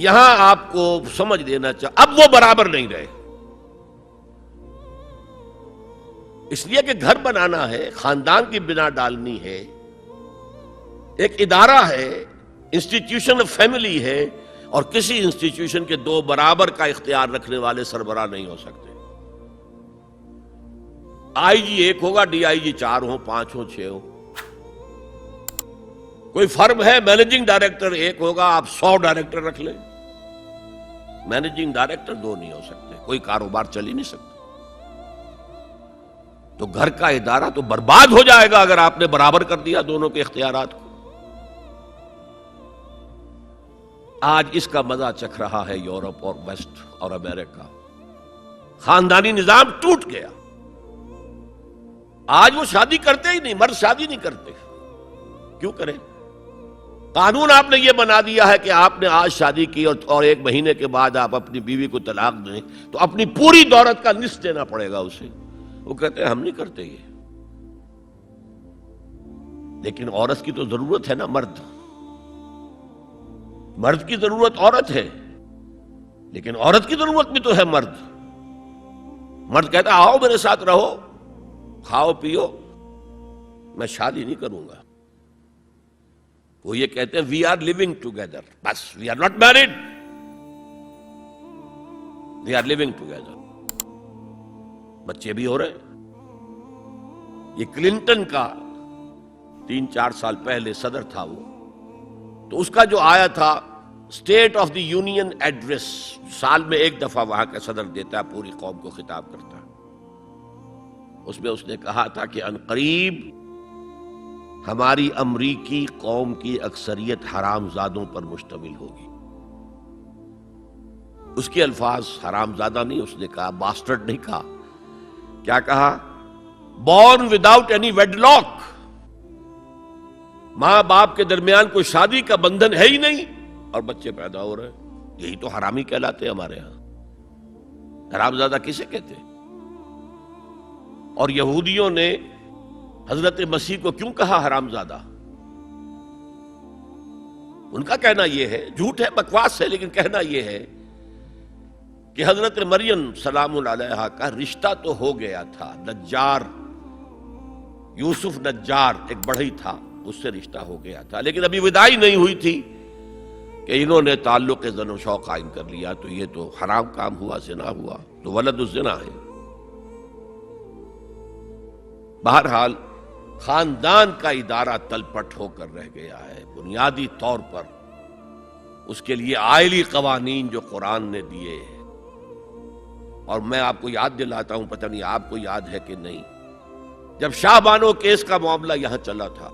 یہاں آپ کو سمجھ لینا چاہیے اب وہ برابر نہیں رہے، اس لیے کہ گھر بنانا ہے، خاندان کی بنا ڈالنی ہے، ایک ادارہ ہے، انسٹیٹیوشن آف فیملی ہے، اور کسی انسٹیٹیوشن کے دو برابر کا اختیار رکھنے والے سربراہ نہیں ہو سکتے۔ آئی جی ایک ہوگا، ڈی آئی جی 4 ہوں، 5 ہوں، 6 ہوں۔ کوئی فرم ہے، مینیجنگ ڈائریکٹر ایک ہوگا، آپ 100 ڈائریکٹر رکھ لیں، مینیجنگ ڈائریکٹر 2 نہیں ہو سکتے، کوئی کاروبار چل ہی نہیں سکتا۔ تو گھر کا ادارہ تو برباد ہو جائے گا اگر آپ نے برابر کر دیا دونوں کے اختیارات کو۔ آج اس کا مزہ چکھ رہا ہے یورپ اور ویسٹ اور امریکہ۔ خاندانی نظام ٹوٹ گیا، آج وہ شادی کرتے ہی نہیں، مرد شادی نہیں کرتے۔ کیوں کریں؟ قانون آپ نے یہ بنا دیا ہے کہ آپ نے آج شادی کی اور 1 مہینے کے بعد آپ اپنی بیوی کو طلاق دیں تو اپنی پوری دولت کا نصف دینا پڑے گا اسے۔ وہ کہتے ہیں ہم نہیں کرتے یہ۔ لیکن عورت کی تو ضرورت ہے نا، مرد کی ضرورت عورت ہے، لیکن عورت کی ضرورت بھی تو ہے مرد۔ مرد کہتا آؤ میرے ساتھ رہو، کھاؤ پیو، میں شادی نہیں کروں گا۔ وہ یہ کہتے ہیں وی آر لیونگ ٹوگیدر، بس we are not married, we are living together. بچے بھی ہو رہے ہیں۔ یہ کلنٹن کا 3-4 سال پہلے صدر تھا وہ، تو اس کا جو آیا تھا state of the union address, سال میں 1 دفعہ وہاں کا صدر دیتا ہے، پوری قوم کو خطاب کرتا ہے۔ اس میں اس نے کہا تھا کہ عنقریب ہماری امریکی قوم کی اکثریت حرام زادوں پر مشتمل ہوگی۔ اس کے الفاظ حرام زادہ نہیں، اس نے کہا باسٹرڈ نہیں کہا، کیا کہا؟ Born without any wedlock, ماں باپ کے درمیان کوئی شادی کا بندھن ہے ہی نہیں اور بچے پیدا ہو رہے ہیں۔ یہی تو حرامی کہلاتے ہیں ہمارے ہاں۔ حرام زادہ کسے کہتے ہیں؟ اور یہودیوں نے حضرت مسیح کو کیوں کہا حرام زادہ؟ ان کا کہنا یہ ہے، جھوٹ ہے، بکواس ہے، لیکن کہنا یہ ہے کہ حضرت مریم سلام علیہا کا رشتہ تو ہو گیا تھا، نجار یوسف نجار ایک بڑھئی تھا، اس سے رشتہ ہو گیا تھا، لیکن ابھی وداعی نہیں ہوئی تھی کہ انہوں نے تعلق زن و شوق قائم کر لیا، تو یہ تو حرام کام ہوا، زنا ہوا، تو ولد الزنا ہے۔ بہرحال خاندان کا ادارہ تلپٹ ہو کر رہ گیا ہے، بنیادی طور پر اس کے لیے آئلی قوانین جو قرآن نے دیے ہیں۔ اور میں آپ کو یاد دلاتا ہوں، پتہ نہیں آپ کو یاد ہے کہ نہیں، جب شاہ بانو کیس کا معاملہ یہاں چلا تھا،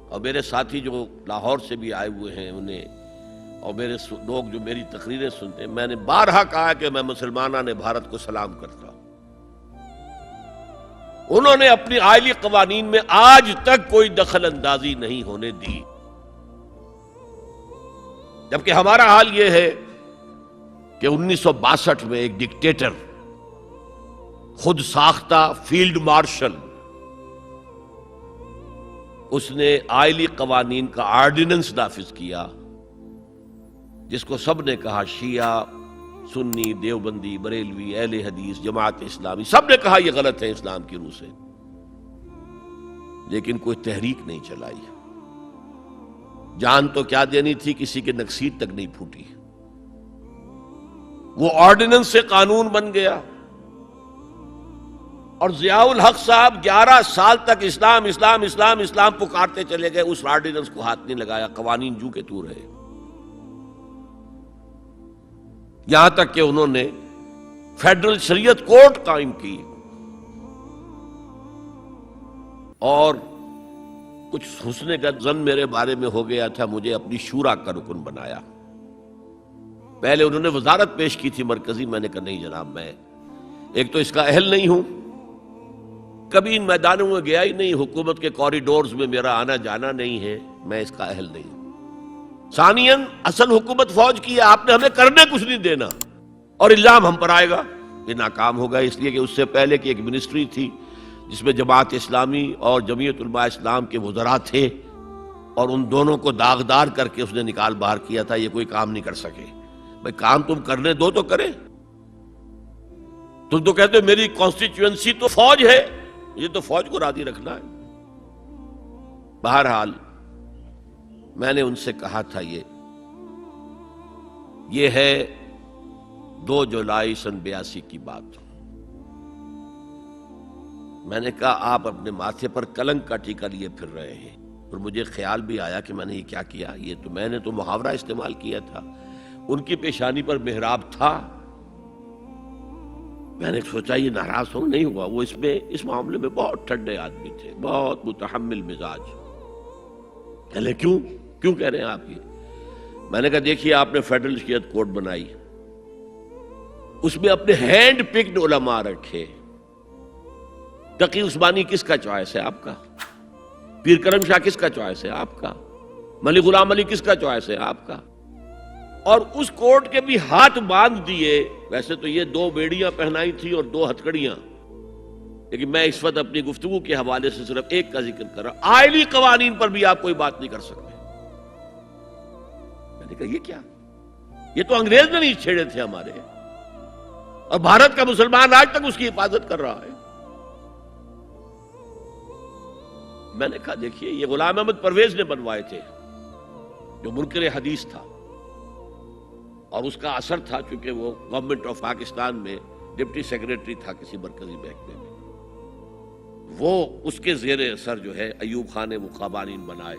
اور میرے ساتھی جو لاہور سے بھی آئے ہوئے ہیں انہیں، اور میرے لوگ جو میری تقریریں سنتے ہیں، میں نے بارہا کہا کہ میں مسلمانان بھارت کو سلام کرتا ہوں۔ انہوں نے اپنی آئلی قوانین میں آج تک کوئی دخل اندازی نہیں ہونے دی، جبکہ ہمارا حال یہ ہے کہ 1962 میں ایک ڈکٹیٹر، خود ساختہ فیلڈ مارشل اس نے آئلی قوانین کا آرڈیننس نافذ کیا، جس کو سب نے کہا، شیعہ، سنی، دیوبندی، بریلوی، اہل حدیث، جماعت اسلامی، سب نے کہا یہ غلط ہے اسلام کی روح سے، لیکن کوئی تحریک نہیں چلائی۔ جان تو کیا دینی تھی، کسی کے نکسیر تک نہیں پھوٹی، وہ آرڈیننس سے قانون بن گیا۔ اور ضیاء الحق صاحب 11 سال تک اسلام اسلام اسلام اسلام پکارتے چلے گئے، اس آرڈیننس کو ہاتھ نہیں لگایا، قوانین جو کے تو رہے، یہاں تک کہ انہوں نے فیڈرل شریعت کورٹ قائم کی، اور کچھ حسن کا ظن میرے بارے میں ہو گیا تھا، مجھے اپنی شورا کا رکن بنایا۔ پہلے انہوں نے وزارت پیش کی تھی مرکزی، میں نے کہا نہیں جناب، میں ایک تو اس کا اہل نہیں ہوں، کبھی ان میدانوں میں گیا ہی نہیں، حکومت کے کوریڈورز میں میرا آنا جانا نہیں ہے، میں اس کا اہل نہیں ہوں۔ ثانیاً اصل حکومت فوج کی ہے، آپ نے ہمیں کرنے کچھ نہیں دینا، اور الزام ہم پر آئے گا، یہ ناکام ہوگا، اس لیے کہ اس سے پہلے کی ایک منسٹری تھی جس میں جماعت اسلامی اور جمعیت علماء اسلام کے وزراء تھے، اور ان دونوں کو داغدار کر کے اس نے نکال باہر کیا تھا، یہ کوئی کام نہیں کر سکے۔ بھائی کام تم کرنے دو تو کرے، تم تو کہتے ہو میری کانسٹیچوئنسی تو فوج ہے، یہ تو فوج کو راضی رکھنا ہے۔ بہرحال میں نے ان سے کہا تھا یہ ہے 2 جولائی سن 82 کی بات۔ میں نے کہا آپ اپنے ماتھے پر کلنک کا ٹیکا لیے پھر رہے ہیں، اور مجھے خیال بھی آیا کہ میں نے یہ کیا کیا، میں نے تو محاورہ استعمال کیا تھا، ان کی پیشانی پر محراب تھا، میں نے سوچا یہ ناراض ہو نہیں ہوا، وہ اس معاملے میں بہت ٹھنڈے آدمی تھے، بہت متحمل مزاج۔ کہلے کیوں کہہ رہے ہیں آپ یہ؟ میں نے کہا دیکھیے آپ نے فیڈرل شریعت کورٹ بنائی، اس میں اپنے ہینڈ پکڈ علماء رکھے، تقی عثمانی کس کا چوائس ہے؟ آپ کا۔ پیر کرم شاہ کس کا چوائس ہے؟ آپ کا۔ ملک غلام علی کس کا چوائس ہے؟ آپ کا۔ اور اس کورٹ کے بھی ہاتھ باندھ دیے، ویسے تو یہ 2 بیڑیاں پہنائی تھی اور 2 ہتھکڑیاں، لیکن میں اس وقت اپنی گفتگو کے حوالے سے صرف ایک کا ذکر کر رہا، آئلی قوانین پر بھی آپ کوئی بات نہیں کر سکتے۔ میں نے کہا یہ کیا؟ یہ تو انگریز نے نہیں چھیڑے تھے ہمارے، اور بھارت کا مسلمان آج تک اس کی حفاظت کر رہا ہے۔ میں نے کہا دیکھیے یہ غلام احمد پرویز نے بنوائے تھے، جو منکر حدیث تھا، اور اس کا اثر تھا چونکہ وہ گورنمنٹ آف پاکستان میں ڈپٹی سیکریٹری تھا کسی مرکزی محکمے میں، وہ اس کے زیر اثر جو ہے ایوب خان نے وہ قوانین بنائے،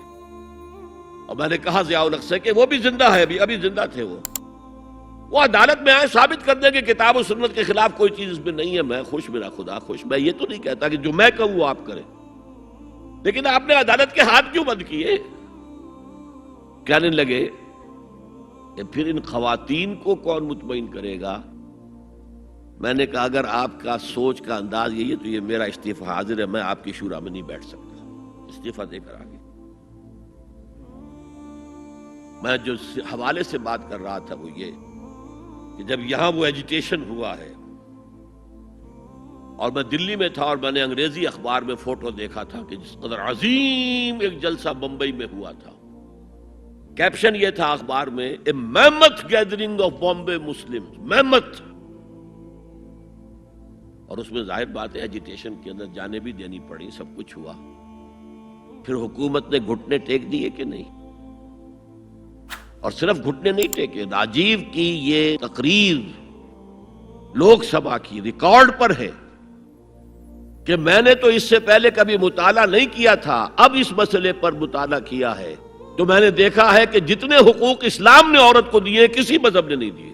اور میں نے کہا ضیاء الحق سے کہ وہ بھی زندہ ہے، ابھی زندہ تھے، وہ عدالت میں آئے ثابت کر دیں کہ کتاب و سنت کے خلاف کوئی چیز اس میں نہیں ہے، میں خوش، میرا خدا خوش۔ میں یہ تو نہیں کہتا کہ جو میں کہوں وہ آپ کریں، لیکن آپ نے عدالت کے ہاتھ کیوں بند کیے؟ کہنے لگے کہ پھر ان خواتین کو کون مطمئن کرے گا؟ میں نے کہا اگر آپ کا سوچ کا انداز یہی ہے تو یہ میرا استعفیٰ حاضر ہے، میں آپ کی شورا میں نہیں بیٹھ سکتا، استعفیٰ دے کر آگے۔ میں جو حوالے سے بات کر رہا تھا وہ یہ کہ جب یہاں وہ ایجیٹیشن ہوا ہے، اور میں دلی میں تھا، اور میں نے انگریزی اخبار میں فوٹو دیکھا تھا کہ جس قدر عظیم ایک جلسہ بمبئی میں ہوا تھا، کیپشن یہ تھا اخبار میں، اے میمتھ گیدرنگ آف بامبے مسلم، میمتھ، اور اس میں ظاہر بات ہے ایجیٹیشن کے اندر جانیں بھی دینی پڑی، سب کچھ ہوا۔ پھر حکومت نے گھٹنے ٹیک دیے کہ نہیں؟ اور صرف گھٹنے نہیں ٹیکے، راجیو کی یہ تقریر لوک سبھا کی ریکارڈ پر ہے کہ میں نے تو اس سے پہلے کبھی مطالعہ نہیں کیا تھا، اب اس مسئلے پر مطالعہ کیا ہے تو میں نے دیکھا ہے کہ جتنے حقوق اسلام نے عورت کو دیے کسی مذہب نے نہیں دیے۔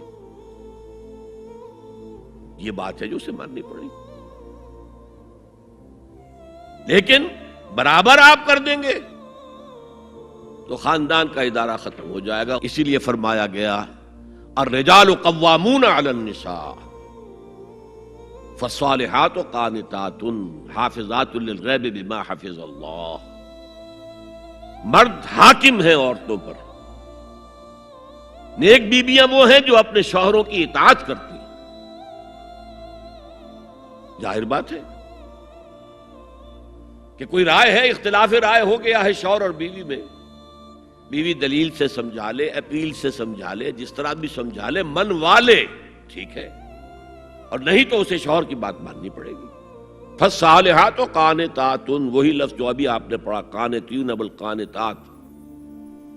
یہ بات ہے جو اسے ماننی پڑی، لیکن برابر آپ کر دیں گے تو خاندان کا ادارہ ختم ہو جائے گا۔ اسی لیے فرمایا گیا الرجال قوامون علی النساء فالصالحات قانتات حافظات للغیب بما حفظ اللہ۔ مرد حاکم ہیں عورتوں پر، نیک بیویاں وہ ہیں جو اپنے شوہروں کی اطاعت کرتی ہیں۔ ظاہر بات ہے کہ کوئی رائے ہے، اختلاف رائے ہو گیا ہے شوہر اور بیوی میں، بیوی دلیل سے سمجھا لے، اپیل سے سمجھا لے، جس طرح بھی سمجھا لے، منوا لے، ٹھیک ہے، اور نہیں تو اسے شوہر کی بات ماننی پڑے گی۔ فالصالحات قانتات، وہی لفظ جو ابھی آپ نے پڑھا، قانتین بالقانتات،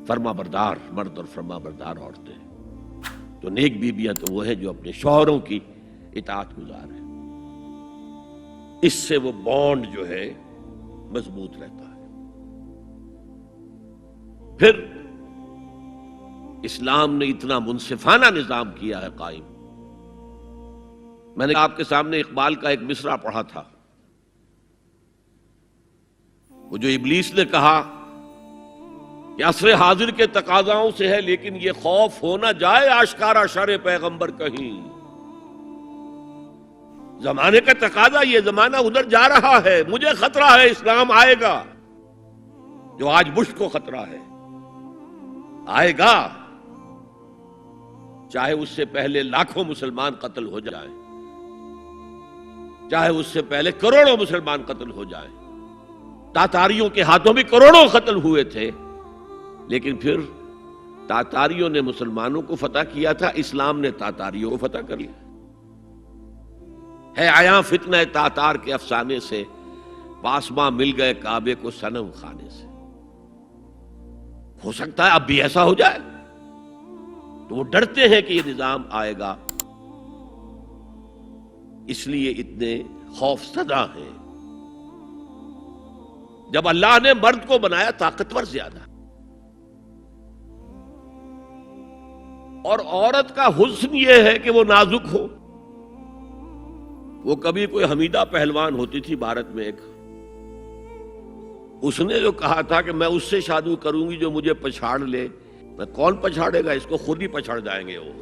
فرما بردار مرد اور فرما بردار عورتیں۔ تو نیک بیویاں تو وہ ہیں جو اپنے شوہروں کی اطاعت گزار ہیں، اس سے وہ بانڈ جو ہے مضبوط رہتا ہے۔ پھر اسلام نے اتنا منصفانہ نظام کیا ہے قائم۔ میں نے آپ کے سامنے اقبال کا ایک مصرع پڑھا تھا، وہ جو ابلیس نے کہا کہ عصر حاضر کے تقاضاؤں سے ہے، لیکن یہ خوف ہو نہ جائے آشکارا شر پیغمبر کہیں۔ زمانے کا تقاضا، یہ زمانہ ادھر جا رہا ہے، مجھے خطرہ ہے اسلام آئے گا، جو آج بش کو خطرہ ہے، آئے گا، چاہے اس سے پہلے لاکھوں مسلمان قتل ہو جائیں، چاہے اس سے پہلے کروڑوں مسلمان قتل ہو جائیں۔ تاتاریوں کے ہاتھوں بھی کروڑوں قتل ہوئے تھے، لیکن پھر تاتاریوں نے مسلمانوں کو فتح کیا تھا، اسلام نے تاتاریوں کو فتح کر لیا ہے۔ آیا فتنہ تاتار کے افسانے سے، پاسماں مل گئے کعبے کو صنم خانے سے۔ ہو سکتا ہے اب بھی ایسا ہو جائے، تو وہ ڈرتے ہیں کہ یہ نظام آئے گا، اس لیے اتنے خوف زدہ ہیں۔ جب اللہ نے مرد کو بنایا طاقتور زیادہ، اور عورت کا حسن یہ ہے کہ وہ نازک ہو۔ وہ کبھی کوئی حمیدہ پہلوان ہوتی تھی بھارت میں ایک، اس نے جو کہا تھا کہ میں اس سے شادی کروں گی جو مجھے پچھاڑ لے۔ میں کون پچھاڑے گا اس کو، خود ہی پچھاڑ جائیں گے وہ۔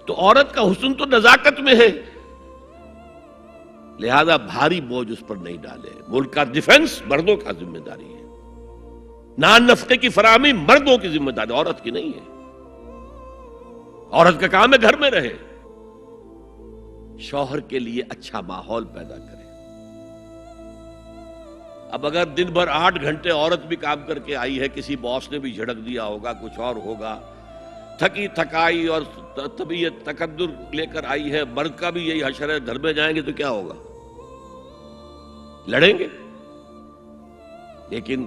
تو عورت کا حسن تو نزاکت میں ہے، لہذا بھاری بوجھ اس پر نہیں ڈالے۔ ملک کا ڈیفنس مردوں کا ذمہ داری ہے، نان نفقے کی فراہمی مردوں کی ذمہ داری، عورت کی نہیں ہے۔ عورت کا کام ہے گھر میں رہے، شوہر کے لیے اچھا ماحول پیدا کرے۔ اب اگر دن بھر 8 گھنٹے عورت بھی کام کر کے آئی ہے، کسی باس نے بھی جھڑک دیا ہوگا، کچھ اور ہوگا، تھکی تھکائی اور طبیعت تقدر لے کر آئی ہے، مرد کا بھی یہی حشر ہے، گھر میں جائیں گے تو کیا ہوگا، لڑیں گے۔ لیکن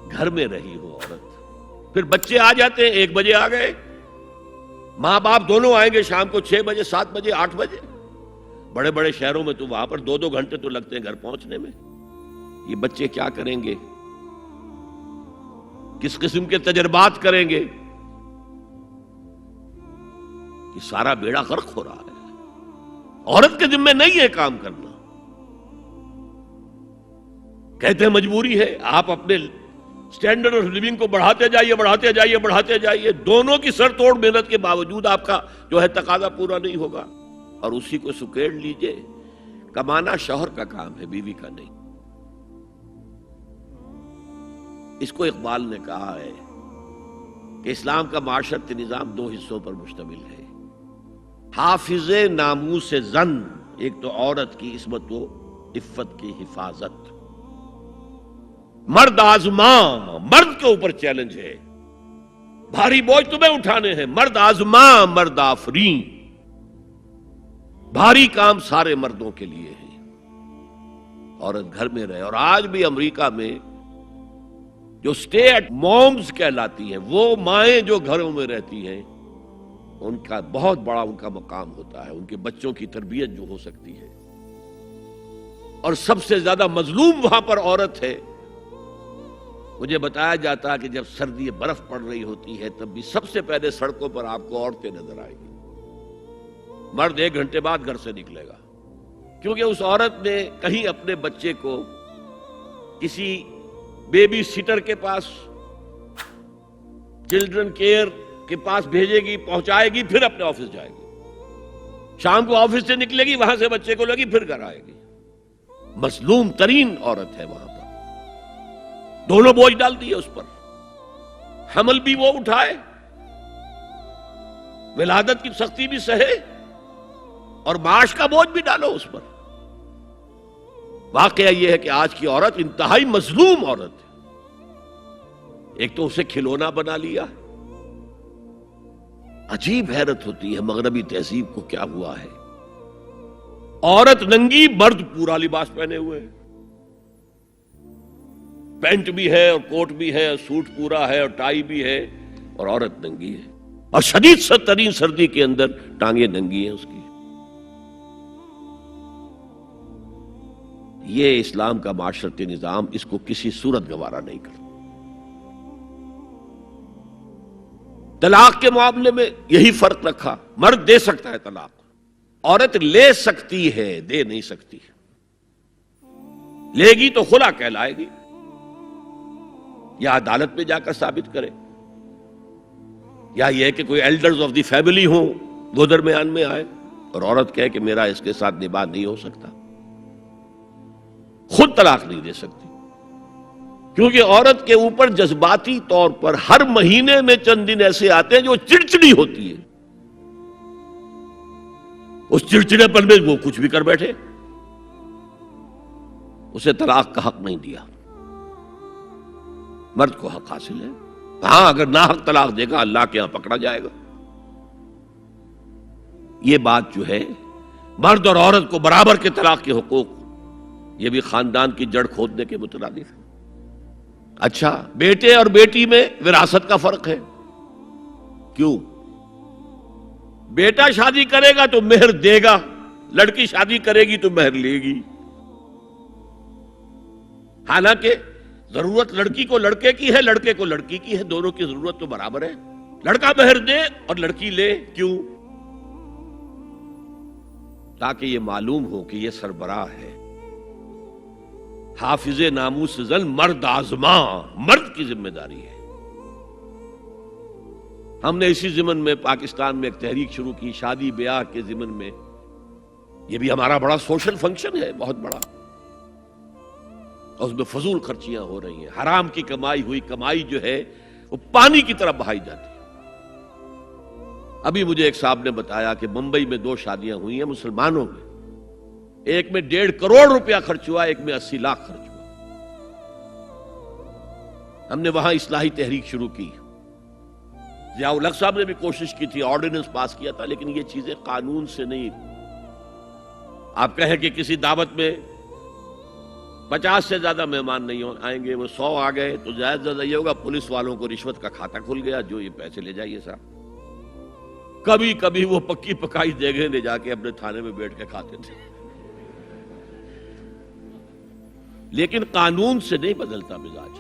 گھر میں رہی ہو عورت، پھر بچے آ جاتے ہیں، 1 بجے آ گئے، ماں باپ دونوں آئیں گے شام کو 6 بجے، 7 بجے، 8 بجے۔ بڑے بڑے شہروں میں تو وہاں پر 2 گھنٹے تو لگتے ہیں گھر پہنچنے میں۔ یہ بچے کیا کریں گے، کس قسم کے تجربات کریں گے، یہ سارا بیڑا غرق ہو رہا ہے۔ عورت کے ذمہ نہیں ہے کام کرنا، کہتے ہیں مجبوری ہے۔ آپ اپنے سٹینڈرڈ آف لیونگ کو بڑھاتے جائیے، بڑھاتے جائیے، بڑھاتے جائیے، دونوں کی سر توڑ محنت کے باوجود آپ کا جو ہے تقاضا پورا نہیں ہوگا، اور اسی کو سکیڑ لیجئے۔ کمانا شوہر کا کام ہے، بیوی کا نہیں۔ اس کو اقبال نے کہا ہے کہ اسلام کا معاشرتی نظام 2 حصوں پر مشتمل ہے، حافظ ناموس زن، ایک تو عورت کی عصمت و عفت کی حفاظت، مرد آزماں، مرد کے اوپر چیلنج ہے، بھاری بوجھ تمہیں اٹھانے ہیں، مرد آزماں مرد آفرین، بھاری کام سارے مردوں کے لیے ہے، عورت گھر میں رہے۔ اور آج بھی امریکہ میں جو سٹے ایٹ مومز کہلاتی ہیں، وہ مائیں جو گھروں میں رہتی ہیں، ان کا بہت بڑا ان کا مقام ہوتا ہے، ان کے بچوں کی تربیت جو ہو سکتی ہے۔ اور سب سے زیادہ مظلوم وہاں پر عورت ہے۔ مجھے بتایا جاتا ہے کہ جب سردی برف پڑ رہی ہوتی ہے، تب بھی سب سے پہلے سڑکوں پر آپ کو عورتیں نظر آئیں گی، مرد 1 گھنٹے بعد گھر سے نکلے گا، کیونکہ اس عورت نے کہیں اپنے بچے کو کسی بیبی سیٹر کے پاس، چلڈرن کیئر کے پاس بھیجے گی، پہنچائے گی، پھر اپنے آفس جائے گی، شام کو آفس سے نکلے گی، وہاں سے بچے کو لگی، پھر گھر آئے گی۔ مظلوم ترین عورت ہے وہاں پر، دونوں بوجھ ڈال دیے اس پر، حمل بھی وہ اٹھائے، ولادت کی سختی بھی سہے، اور معاش کا بوجھ بھی ڈالو اس پر۔ واقعہ یہ ہے کہ آج کی عورت انتہائی مظلوم عورت ہے. ایک تو اسے کھلونا بنا لیا. عجیب حیرت ہوتی ہے مغربی تہذیب کو کیا ہوا ہے. عورت ننگی، مرد پورا لباس پہنے ہوئے ہے. پینٹ بھی ہے اور کوٹ بھی ہے، سوٹ پورا ہے اور ٹائی بھی ہے، اور عورت ننگی ہے. اور شدید ترین سردی کے اندر ٹانگیں ننگی ہیں اس کی. یہ اسلام کا معاشرتی نظام اس کو کسی صورت گوارا نہیں کرتا. طلاق کے معاملے میں یہی فرق رکھا. مرد دے سکتا ہے طلاق، عورت لے سکتی ہے، دے نہیں سکتی. لے گی تو خلا کہلائے گی، یا عدالت میں جا کر ثابت کرے، یا یہ کہ کوئی ایلڈرز آف دی فیملی ہوں وہ درمیان میں آئے اور عورت کہے کہ میرا اس کے ساتھ نباہ نہیں ہو سکتا. خود طلاق نہیں دے سکتی، کیونکہ عورت کے اوپر جذباتی طور پر ہر مہینے میں چند دن ایسے آتے ہیں جو چڑچڑی ہوتی ہے. اس چڑچڑے پن میں وہ کچھ بھی کر بیٹھے. اسے طلاق کا حق نہیں دیا. مرد کو حق حاصل ہے. ہاں اگر ناحق طلاق دے گا اللہ کے ہاں پکڑا جائے گا. یہ بات جو ہے مرد اور عورت کو برابر کے طلاق کے حقوق، یہ بھی خاندان کی جڑ کھودنے کے مترادف ہے. اچھا، بیٹے اور بیٹی میں وراثت کا فرق ہے. کیوں؟ بیٹا شادی کرے گا تو مہر دے گا، لڑکی شادی کرے گی تو مہر لے گی. حالانکہ ضرورت لڑکی کو لڑکے کی ہے، لڑکے کو لڑکی کی ہے، دونوں کی ضرورت تو برابر ہے. لڑکا مہر دے اور لڑکی لے. کیوں؟ تاکہ یہ معلوم ہو کہ یہ سربراہ ہے، حافظ ناموس زن، مرد آزما، مرد کی ذمہ داری ہے. ہم نے اسی ضمن میں پاکستان میں ایک تحریک شروع کی شادی بیاہ کے ضمن میں. یہ بھی ہمارا بڑا سوشل فنکشن ہے، بہت بڑا. اور اس میں فضول خرچیاں ہو رہی ہیں. حرام کی کمائی ہوئی کمائی جو ہے وہ پانی کی طرح بہائی جاتی ہے. ابھی مجھے ایک صاحب نے بتایا کہ ممبئی میں 2 شادیاں ہوئی ہیں مسلمانوں میں. ایک میں 1.5 کروڑ روپیہ خرچ ہوا، ایک میں 80 لاکھ خرچ ہوا. ہم نے وہاں اصلاحی تحریک شروع کی. ضیاء الحق صاحب نے بھی کوشش کی تھی، آرڈیننس پاس کیا تھا، لیکن یہ چیزیں قانون سے نہیں. آپ کہیں کہ کسی دعوت میں 50 سے زیادہ مہمان نہیں آئیں گے، وہ 100 آ گئے تو زیادہ زیادہ یہ ہوگا پولیس والوں کو رشوت کا کھاتا کھل گیا، جو یہ پیسے لے جائیے صاحب. کبھی کبھی وہ پکی پکائی دیگیں لے جا کے اپنے تھانے میں بیٹھ کے کھاتے تھے. لیکن قانون سے نہیں بدلتا مزاج.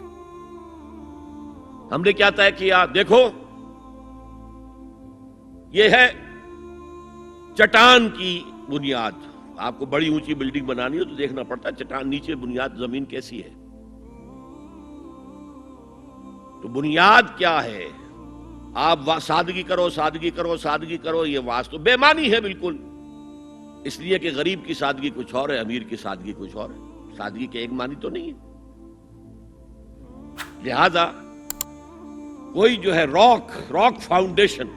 ہم نے کیا طے کیا؟ دیکھو یہ ہے چٹان کی بنیاد. آپ کو بڑی اونچی بلڈنگ بنانی ہو تو دیکھنا پڑتا ہے چٹان نیچے بنیاد زمین کیسی ہے. تو بنیاد کیا ہے؟ آپ سادگی کرو، سادگی کرو، سادگی کرو. یہ واسطہ بے معنی ہے بالکل. اس لیے کہ غریب کی سادگی کچھ اور ہے، امیر کی سادگی کچھ اور ہے. سادگی کے ایک معنی تو نہیں ہے. لہذا کوئی جو ہے راک فاؤنڈیشن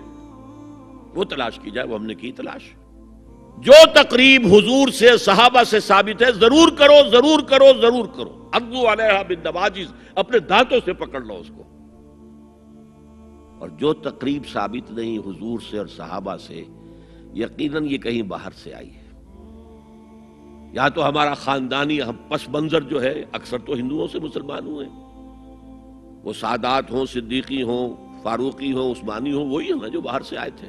وہ تلاش کی جائے. وہ ہم نے کی تلاش. جو تقریب حضور سے صحابہ سے ثابت ہے ضرور کرو، ضرور کرو، ضرور کرو. عضوا علیہا بالنواجذ، اپنے دانتوں سے پکڑ لو اس کو. اور جو تقریب ثابت نہیں حضور سے اور صحابہ سے، یقیناً یہ کہیں باہر سے آئی ہے. یا تو ہمارا خاندانی پس منظر جو ہے، اکثر تو ہندوؤں سے مسلمان ہوئے، وہ سادات ہوں، صدیقی ہوں، فاروقی ہوں، عثمانی ہوں، وہی ہیں جو باہر سے آئے تھے.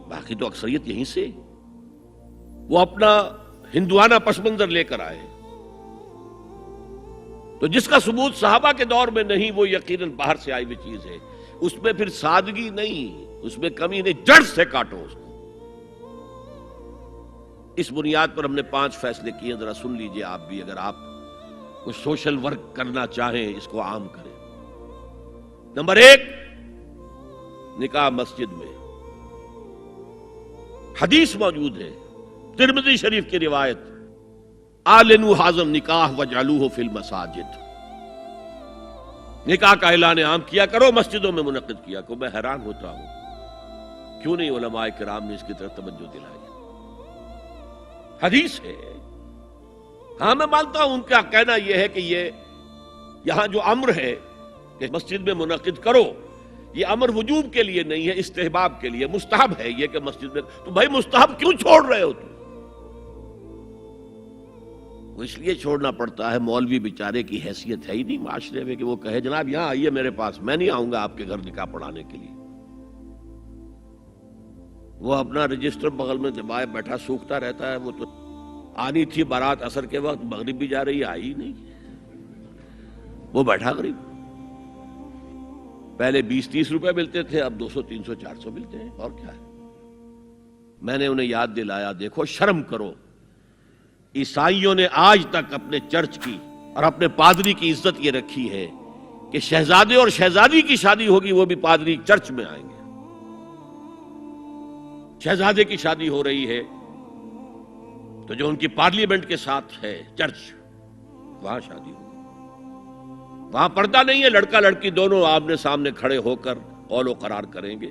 باقی تو اکثریت یہیں سے وہ اپنا ہندوانہ پس منظر لے کر آئے. تو جس کا ثبوت صحابہ کے دور میں نہیں وہ یقیناً باہر سے آئی ہوئی چیز ہے. اس میں پھر سادگی نہیں، اس میں کمی نہیں، جڑ سے کاٹو اس کو. اس بنیاد پر ہم نے 5 فیصلے کیے. ذرا سن لیجئے آپ بھی، اگر آپ کچھ سوشل ورک کرنا چاہیں اس کو عام کریں. نمبر 1، نکاح مسجد میں. حدیث موجود ہے، ترمذی شریف کی روایت، اعلنوا ھذا النکاح واجعلوہ فی المساجد. نکاح کا اعلان عام کیا کرو، مسجدوں میں منعقد کیا کرو. میں حیران ہوتا ہوں کیوں نہیں علماء کرام نے اس کی طرف توجہ دلائی. حدیث ہے، ہاں میں مانتا ہوں ان کا کہنا یہ ہے کہ یہ یہاں جو امر ہے کہ مسجد میں منعقد کرو، یہ امر وجوب کے لیے نہیں ہے، استحباب کے لیے، مستحب ہے یہ کہ مسجد میں۔ تو بھائی مستحب کیوں چھوڑ رہے ہو تم؟ وہ اس لیے چھوڑنا پڑتا ہے، مولوی بیچارے کی حیثیت ہے ہی نہیں معاشرے میں کہ وہ کہے جناب یہاں آئیے میرے پاس، میں نہیں آؤں گا آپ کے گھر نکاح پڑھانے کے لیے۔ وہ اپنا رجسٹر بغل میں دبائے بیٹھا سوکھتا رہتا ہے۔ وہ تو آنی تھی بارات عصر کے وقت، مغرب بھی جا رہی ہے، آئی ہی نہیں، وہ بیٹھا قریب۔ پہلے 20-30 روپے ملتے تھے، اب 200 300 400 ملتے ہیں، اور کیا ہے۔ میں نے انہیں یاد دلایا دیکھو شرم کرو، عیسائیوں نے آج تک اپنے چرچ کی اور اپنے پادری کی عزت یہ رکھی ہے کہ شہزادے اور شہزادی کی شادی ہوگی وہ بھی پادری چرچ میں آئیں گے۔ شہزادے کی شادی ہو رہی ہے تو جو ان کی پارلیمنٹ کے ساتھ ہے چرچ، وہاں شادی ہوگی۔ وہاں پردہ نہیں ہے، لڑکا لڑکی دونوں آمنے سامنے کھڑے ہو کر قول و قرار کریں گے۔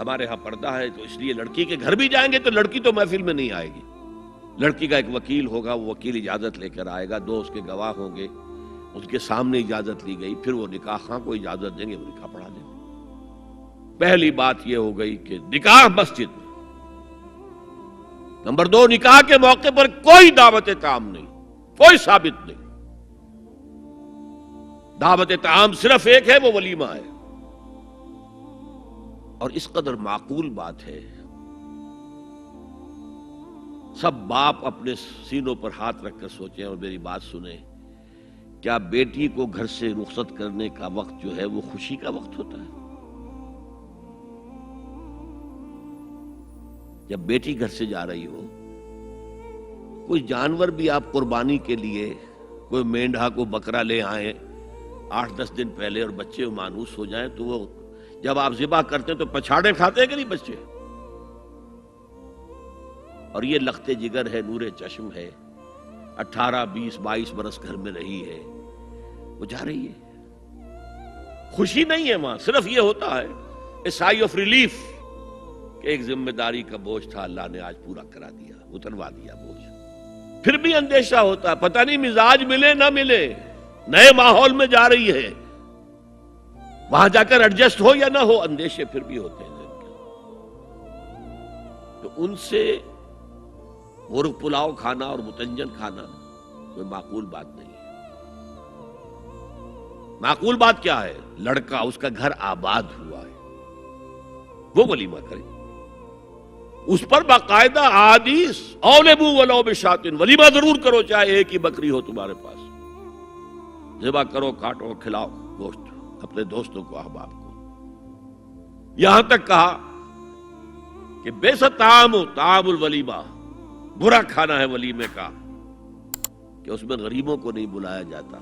ہمارے ہاں پردہ ہے تو اس لیے لڑکی کے گھر بھی جائیں گے تو لڑکی تو محفل میں نہیں آئے گی، لڑکی کا ایک وکیل ہوگا، وہ وکیل اجازت لے کر آئے گا، 2 اس کے گواہ ہوں گے، اس کے سامنے اجازت لی گئی، پھر وہ نکاح خواہ کو اجازت دیں گے، وہ نکاح پڑھا دیں گے۔ پہلی بات یہ ہو گئی کہ نکاح مسجد میں۔ نمبر 2، نکاح کے موقع پر کوئی دعوت طعام نہیں، کوئی ثابت نہیں۔ دعوت طعام صرف ایک ہے، وہ ولیمہ ہے، اور اس قدر معقول بات ہے۔ سب باپ اپنے سینوں پر ہاتھ رکھ کر سوچیں اور میری بات سنیں، کیا بیٹی کو گھر سے رخصت کرنے کا وقت جو ہے وہ خوشی کا وقت ہوتا ہے؟ جب بیٹی گھر سے جا رہی ہو، کوئی جانور بھی آپ قربانی کے لیے، کوئی مینڈھا کو بکرا لے آئیں 8-10 دن پہلے اور بچے مانوس ہو جائیں تو وہ جب آپ ذبح کرتے ہیں تو پچھاڑے کھاتے ہیں کہ نہیں بچے؟ اور یہ لخت جگر ہے، نور چشم ہے، 18 20 22 برس گھر میں رہی ہے، وہ جا رہی ہے، خوشی نہیں ہے وہاں، صرف یہ ہوتا ہے اے سائی آف ریلیف کہ ایک ذمہ داری کا بوجھ تھا، اللہ نے آج پورا کرا دیا، اتروا دیا بوجھ۔ پھر بھی اندیشہ ہوتا ہے، پتہ نہیں مزاج ملے نہ ملے، نئے ماحول میں جا رہی ہے، وہاں جا کر ایڈجسٹ ہو یا نہ ہو، اندیشے پھر بھی ہوتے ہیں۔ تو ان سے مرغ پلاؤ کھانا اور متنجن کھانا کوئی معقول بات نہیں ہے۔ معقول بات کیا ہے؟ لڑکا، اس کا گھر آباد ہوا ہے، وہ ولیمہ کرے، اس پر باقاعدہ احادیث اولبو ولو بشاتن، ولیمہ ضرور کرو چاہے ایک ہی بکری ہو تمہارے پاس، ذبح کرو، کاٹو، کھلاؤ گوشت اپنے دوستوں کو، احباب کو۔ یہاں تک کہا کہ بیست طعام طعام الولیمہ، برا کھانا ہے ولیمے کا کہ اس میں غریبوں کو نہیں بلایا جاتا۔